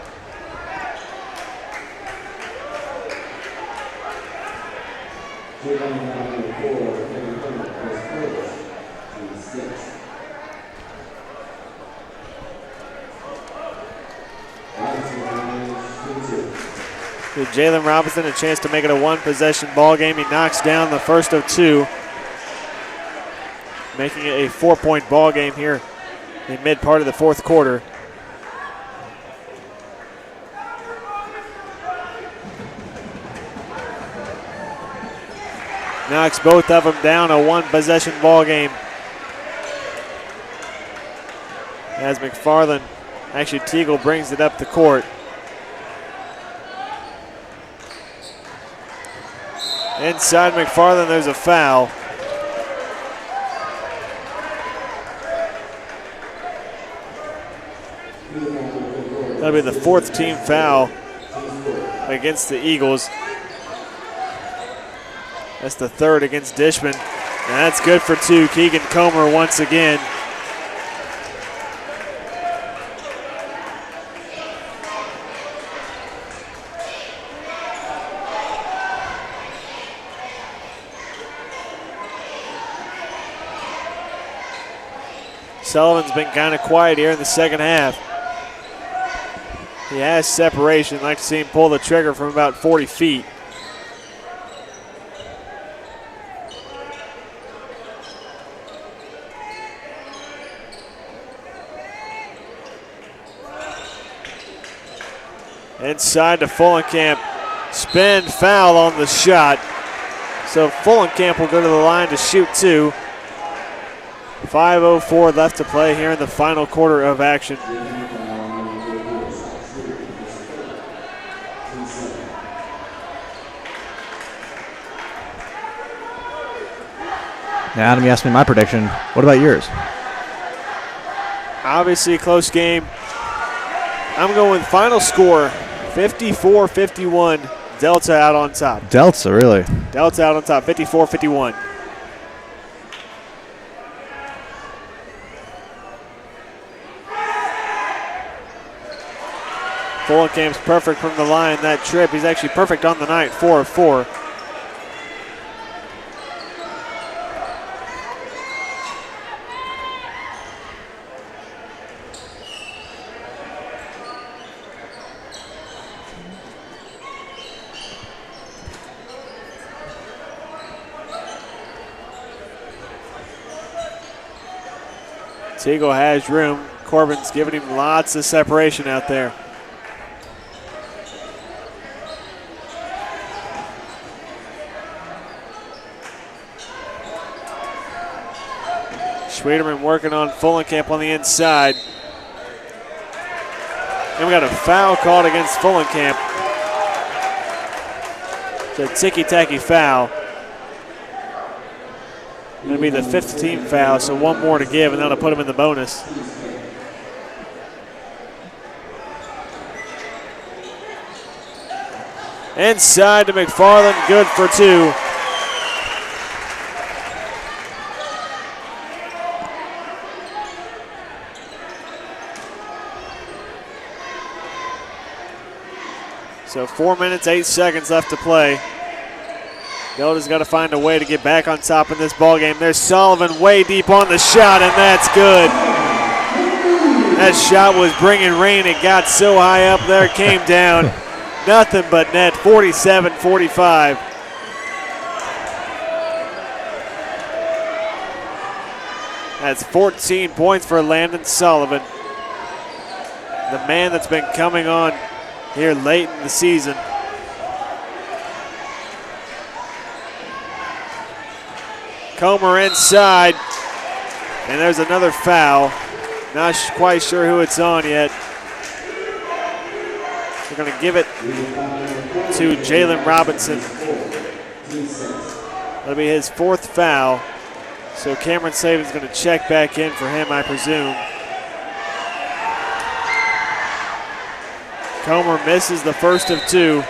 Speaker 1: Give Jalen Robinson a chance to make it a one-possession ball game. He knocks down the first of two, making it a 4-point ball game here in mid part of the fourth quarter. Knocks both of them down, a one-possession ball game. As McFarland, actually Teagle brings it up the court. Inside McFarland, there's a foul. That'll be the fourth team foul against the Eagles. That's the third against Dishman. And that's good for two. Keegan Comer once again. Sullivan's been kind of quiet here in the second half. He has separation. I'd like to see him pull the trigger from about 40 feet. Inside to Fullenkamp. Spin foul on the shot. So Fullenkamp will go to the line to shoot two. 5:04 left to play here in the final quarter of action.
Speaker 2: Now, Adam, you asked me my prediction. What about yours?
Speaker 1: Obviously a close game. I'm going with final score, 54-51. Delta out on top.
Speaker 2: Delta, really?
Speaker 1: Delta out on top, 54-51. Fullenkamp's perfect from the line that trip. He's actually perfect on the night, 4 of 4. Teagle has room. Corbin's giving him lots of separation out there. Schwederman working on Fullenkamp on the inside. And we got a foul called against Fullenkamp. It's a ticky-tacky foul. It'll be the fifth team foul, so one more to give, and that'll put him in the bonus. Inside to McFarland, good for two. So 4 minutes, 8 seconds left to play. Delta's got to find a way to get back on top in this ball game. There's Sullivan way deep on the shot, and that's good. That shot was bringing rain. It got so high up there, it came down. Nothing but net, 47-45. That's 14 points for Landon Sullivan. The man that's been coming on here late in the season. Comer inside, and there's another foul. Not quite sure who it's on yet. They're going to give it to Jalen Robinson. That'll be his fourth foul. So Cameron Saban's going to check back in for him, I presume. Comer misses the first of two.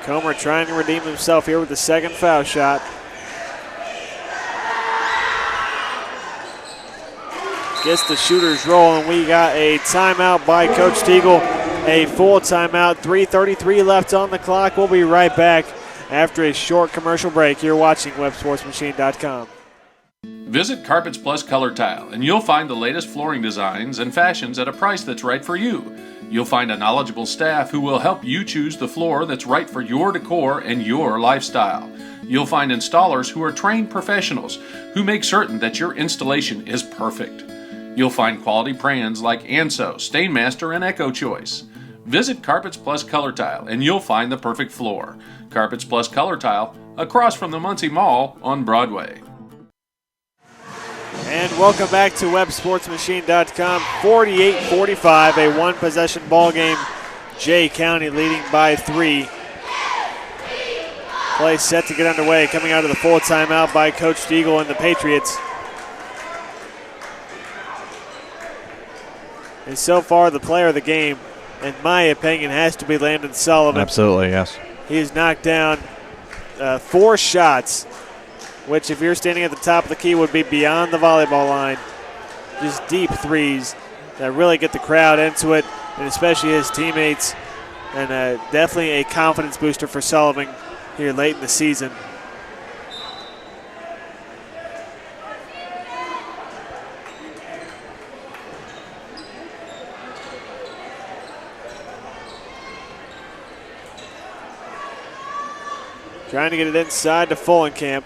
Speaker 1: Comer trying to redeem himself here with the second foul shot. Gets the shooters rolling. We got a timeout by Coach Teagle. A full timeout. 3:33 left on the clock. We'll be right back after a short commercial break. You're watching WebSportsMachine.com.
Speaker 4: Visit Carpets Plus Color Tile, and you'll find the latest flooring designs and fashions at a price that's right for you. You'll find a knowledgeable staff who will help you choose the floor that's right for your decor and your lifestyle. You'll find installers who are trained professionals who make certain that your installation is perfect. You'll find quality brands like Anso, Stainmaster, and Echo Choice. Visit Carpets Plus Color Tile, and you'll find the perfect floor. Carpets Plus Color Tile, across from the Muncie Mall on Broadway.
Speaker 1: And welcome back to WebSportsMachine.com. 48-45, a one-possession ball game. Jay County leading by 3. Play set to get underway, coming out of the full timeout by Coach Stiegel and the Patriots. And so far, the player of the game, in my opinion, has to be Landon Sullivan.
Speaker 2: Absolutely, yes.
Speaker 1: He has knocked down 4 shots, which if you're standing at the top of the key would be beyond the volleyball line. Just deep threes that really get the crowd into it, and especially his teammates. And definitely a confidence booster for Sullivan here late in the season. Trying to get it inside to Fullenkamp.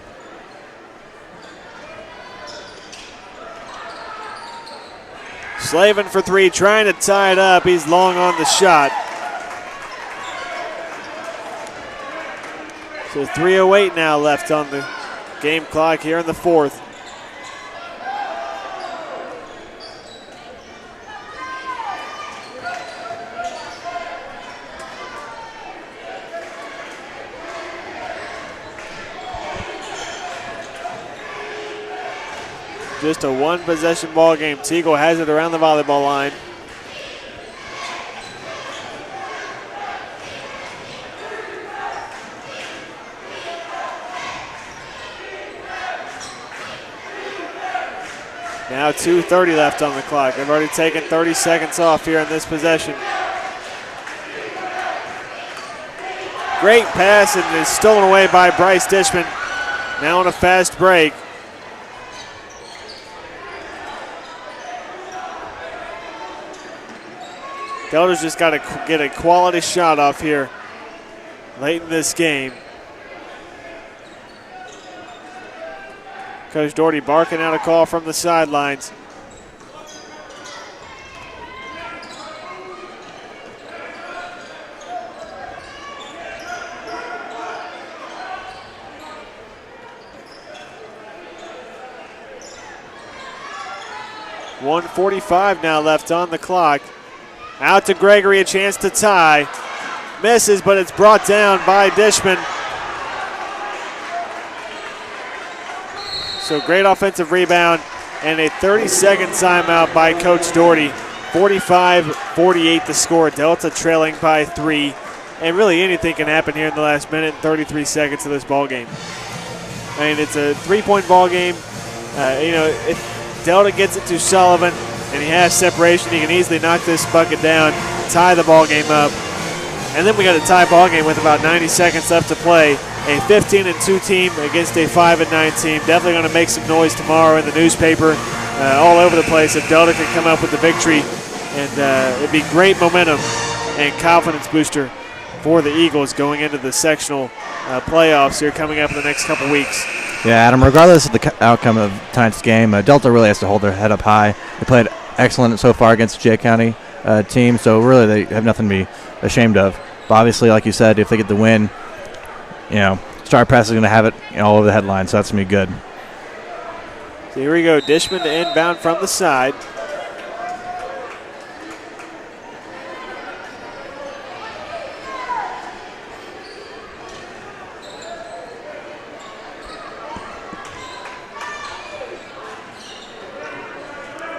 Speaker 1: Slavin for 3, trying to tie it up. He's long on the shot. So 3:08 now left on the game clock here in the fourth. Just a one-possession ball game. Teagle has it around the volleyball line. Now 2:30 left on the clock. They've already taken 30 seconds off here in this possession. Great pass, and is stolen away by Bryce Dishman. Now on a fast break. Delta's just got to get a quality shot off here late in this game. Coach Doherty barking out a call from the sidelines. .145 now left on the clock. Out to Gregory, a chance to tie. Misses, but it's brought down by Dishman. So great offensive rebound and a 30-second timeout by Coach Doherty. 45-48 the score. Delta trailing by 3. And really anything can happen here in the last minute and 33 seconds of this ball game. I mean, it's a 3-point ball game. If Delta gets it to Sullivan, and he has separation, he can easily knock this bucket down, tie the ball game up. And then we got a tie ball game with about 90 seconds left to play. A 15-2 team against a 5-9 team. Definitely going to make some noise tomorrow in the newspaper, all over the place if Delta can come up with the victory. And it'd be great momentum and confidence booster for the Eagles going into the sectional playoffs here coming up in the next couple weeks.
Speaker 2: Yeah, Adam, regardless of the outcome of tonight's game, Delta really has to hold their head up high. They played excellent so far against the Jay County team, so really they have nothing to be ashamed of. But obviously, like you said, if they get the win, Star Press is going to have it all over the headlines, so that's going to be good.
Speaker 1: So here we go, Dishman to inbound from the side.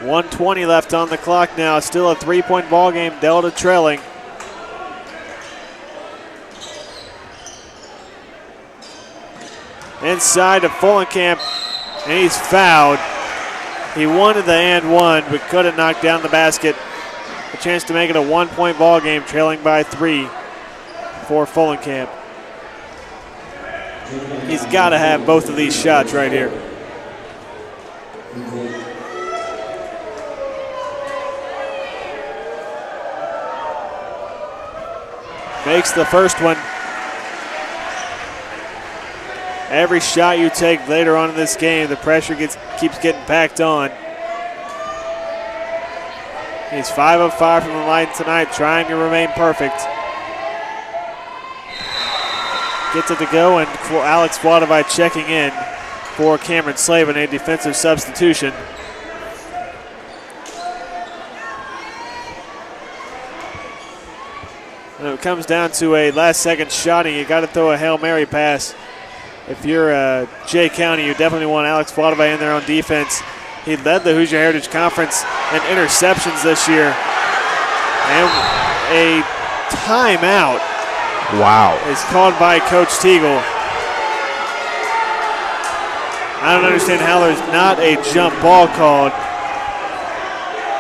Speaker 1: .120 left on the clock now. Still a 3-point ball game. Delta trailing. Inside to Fullenkamp, and he's fouled. He wanted the and one, but couldn't knock down the basket. A chance to make it a 1-point ball game, trailing by 3 for Fullenkamp. He's got to have both of these shots right here. Makes the first one. Every shot you take later on in this game, the pressure keeps getting packed on. He's 5 of 5 from the line tonight, trying to remain perfect. Gets it to go, and Alex Vladovite checking in for Cameron Slavin, a defensive substitution. When it comes down to a last-second shotting, you got to throw a Hail Mary pass. If you're Jay County, you definitely want Alex Vladovite in there on defense. He led the Hoosier Heritage Conference in interceptions this year. And a timeout.
Speaker 2: Wow.
Speaker 1: Is called by Coach Teagle. I don't understand how there's not a jump ball called.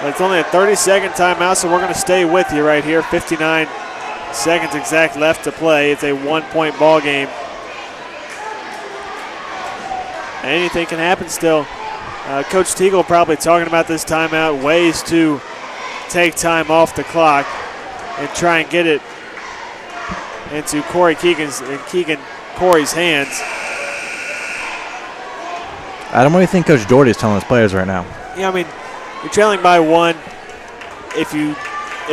Speaker 1: But it's only a 30-second timeout, so we're going to stay with you right here. 59 seconds exact left to play. It's a one-point ball game. Anything can happen still. Coach Teagle probably talking about this timeout, ways to take time off the clock and try and get it into Corey's hands.
Speaker 2: Adam, what do you think Coach Doherty is telling his players right now?
Speaker 1: Yeah, I mean, you're trailing by one. If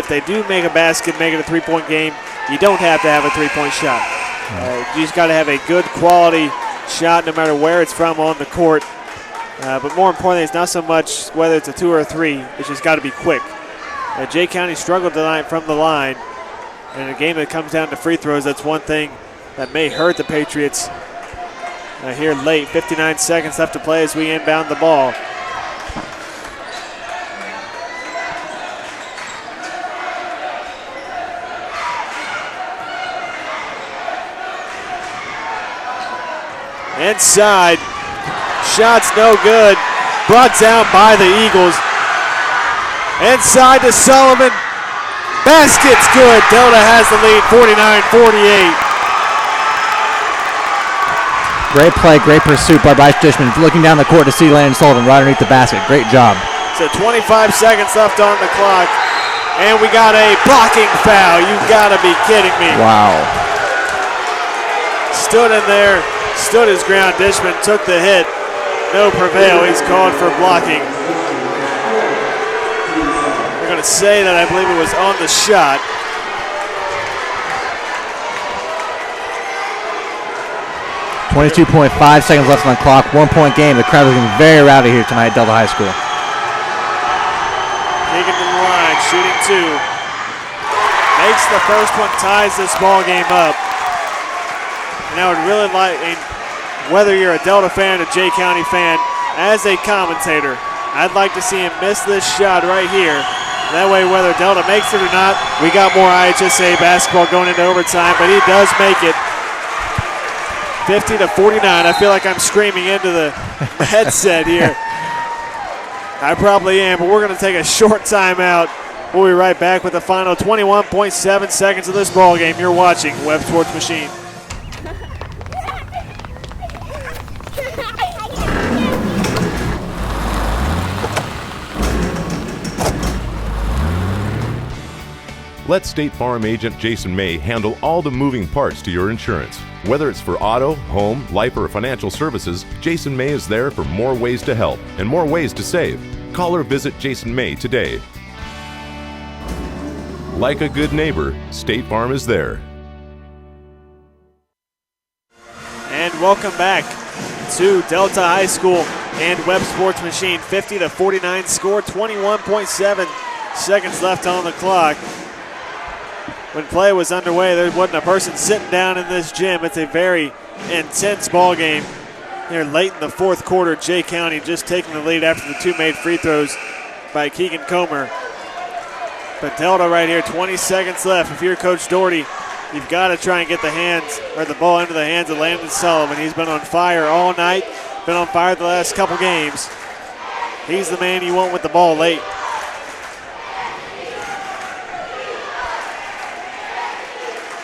Speaker 1: they do make a basket, make it a three-point game, you don't have to have a three-point shot. You just got to have a good quality shot no matter where it's from on the court. But more importantly, it's not so much whether it's a 2 or a 3. It's just got to be quick. Jay County struggled tonight from the line. And in a game that comes down to free throws, that's one thing that may hurt the Patriots here late. 59 seconds left to play as we inbound the ball. Inside. Shot's no good. Brought down by the Eagles. Inside to Sullivan. Basket's good. Delta has the lead, 49-48.
Speaker 2: Great play, great pursuit by Bryce Dishman. Looking down the court to see Landon Sullivan right underneath the basket. Great job.
Speaker 1: So 25 seconds left on the clock. And we got a blocking foul. You got to be kidding me.
Speaker 2: Wow.
Speaker 1: Stood in there, stood his ground. Dishman took the hit. No prevail. He's called for blocking. We're going to say that I believe it was on the shot.
Speaker 2: .5 seconds left on the clock. 1 point game. The crowd is looking very rowdy here tonight at Delta High School.
Speaker 1: Taking to the line, shooting 2. Makes the first one, ties this ball game up. And I would really like, whether you're a Delta fan or Jay County fan, as a commentator, I'd like to see him miss this shot right here. That way, whether Delta makes it or not, we got more IHSA basketball going into overtime, but he does make it. 50-49. I feel like I'm screaming into the headset here. I probably am, but we're going to take a short timeout. We'll be right back with the final 21.7 seconds of this ball game. You're watching Webb Sports Machine.
Speaker 3: Let State Farm agent Jason May handle all the moving parts to your insurance. Whether it's for auto, home, life, or financial services, Jason May is there for more ways to help and more ways to save. Call or visit Jason May today. Like a good neighbor, State Farm is there.
Speaker 1: And welcome back to Delta High School and Webb Sports Machine. 50-49 score, 21.7 seconds left on the clock. When play was underway, there wasn't a person sitting down in this gym. It's a very intense ball game here late in the fourth quarter. Jay County just taking the lead after the 2 made free throws by Keegan Comer. But Delta right here, 20 seconds left. If you're Coach Doherty, you've got to try and get the ball into the hands of Landon Sullivan. He's been on fire all night, been on fire the last couple games. He's the man you want with the ball late.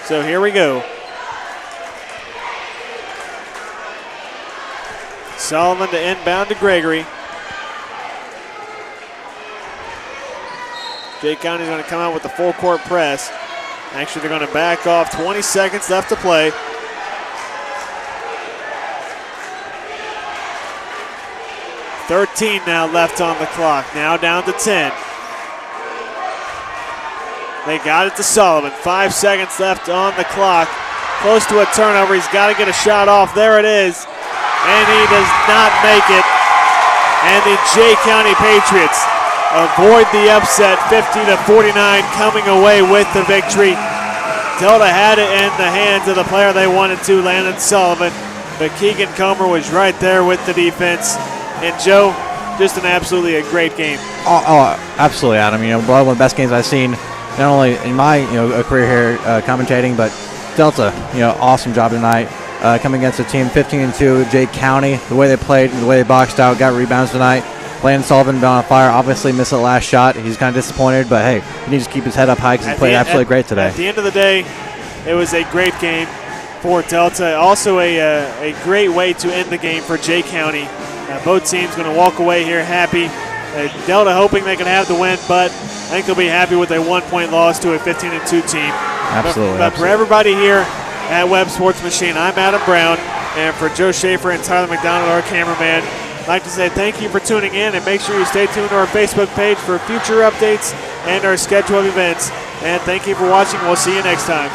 Speaker 1: So here we go. Sullivan to inbound to Gregory. Jay County's going to come out with the full court press. Actually, they're going to back off. 20 seconds left to play. $13 now left on the clock. Now down to 10. They got it to Sullivan. 5 seconds left on the clock. Close to a turnover. He's got to get a shot off. There it is. And he does not make it. And the Jay County Patriots avoid the upset, 50-49, coming away with the victory. Delta had it in the hands of the player they wanted to, Landon Sullivan, but Keegan Comer was right there with the defense. And Joe, just an absolutely a great game.
Speaker 2: Oh, absolutely, Adam. Probably one of the best games I've seen, not only in my career here commentating, but Delta, awesome job tonight. Coming against a team 15-2, Jay County, the way they played, the way they boxed out, got rebounds tonight. Landon Sullivan been on fire, obviously missed the last shot. He's kind of disappointed, but hey, he needs to keep his head up high because he played absolutely great today.
Speaker 1: At the end of the day, it was a great game for Delta. Also a great way to end the game for Jay County. Both teams going to walk away here happy. Delta hoping they can have the win, but I think they'll be happy with a 1-point loss to a 15-2 team.
Speaker 2: Absolutely.
Speaker 1: But for everybody here at Webb Sports Machine, I'm Adam Brown, and for Joe Schaefer and Tyler McDonald, our cameraman, I'd like to say thank you for tuning in, and make sure you stay tuned to our Facebook page for future updates and our schedule of events. And thank you for watching. We'll see you next time.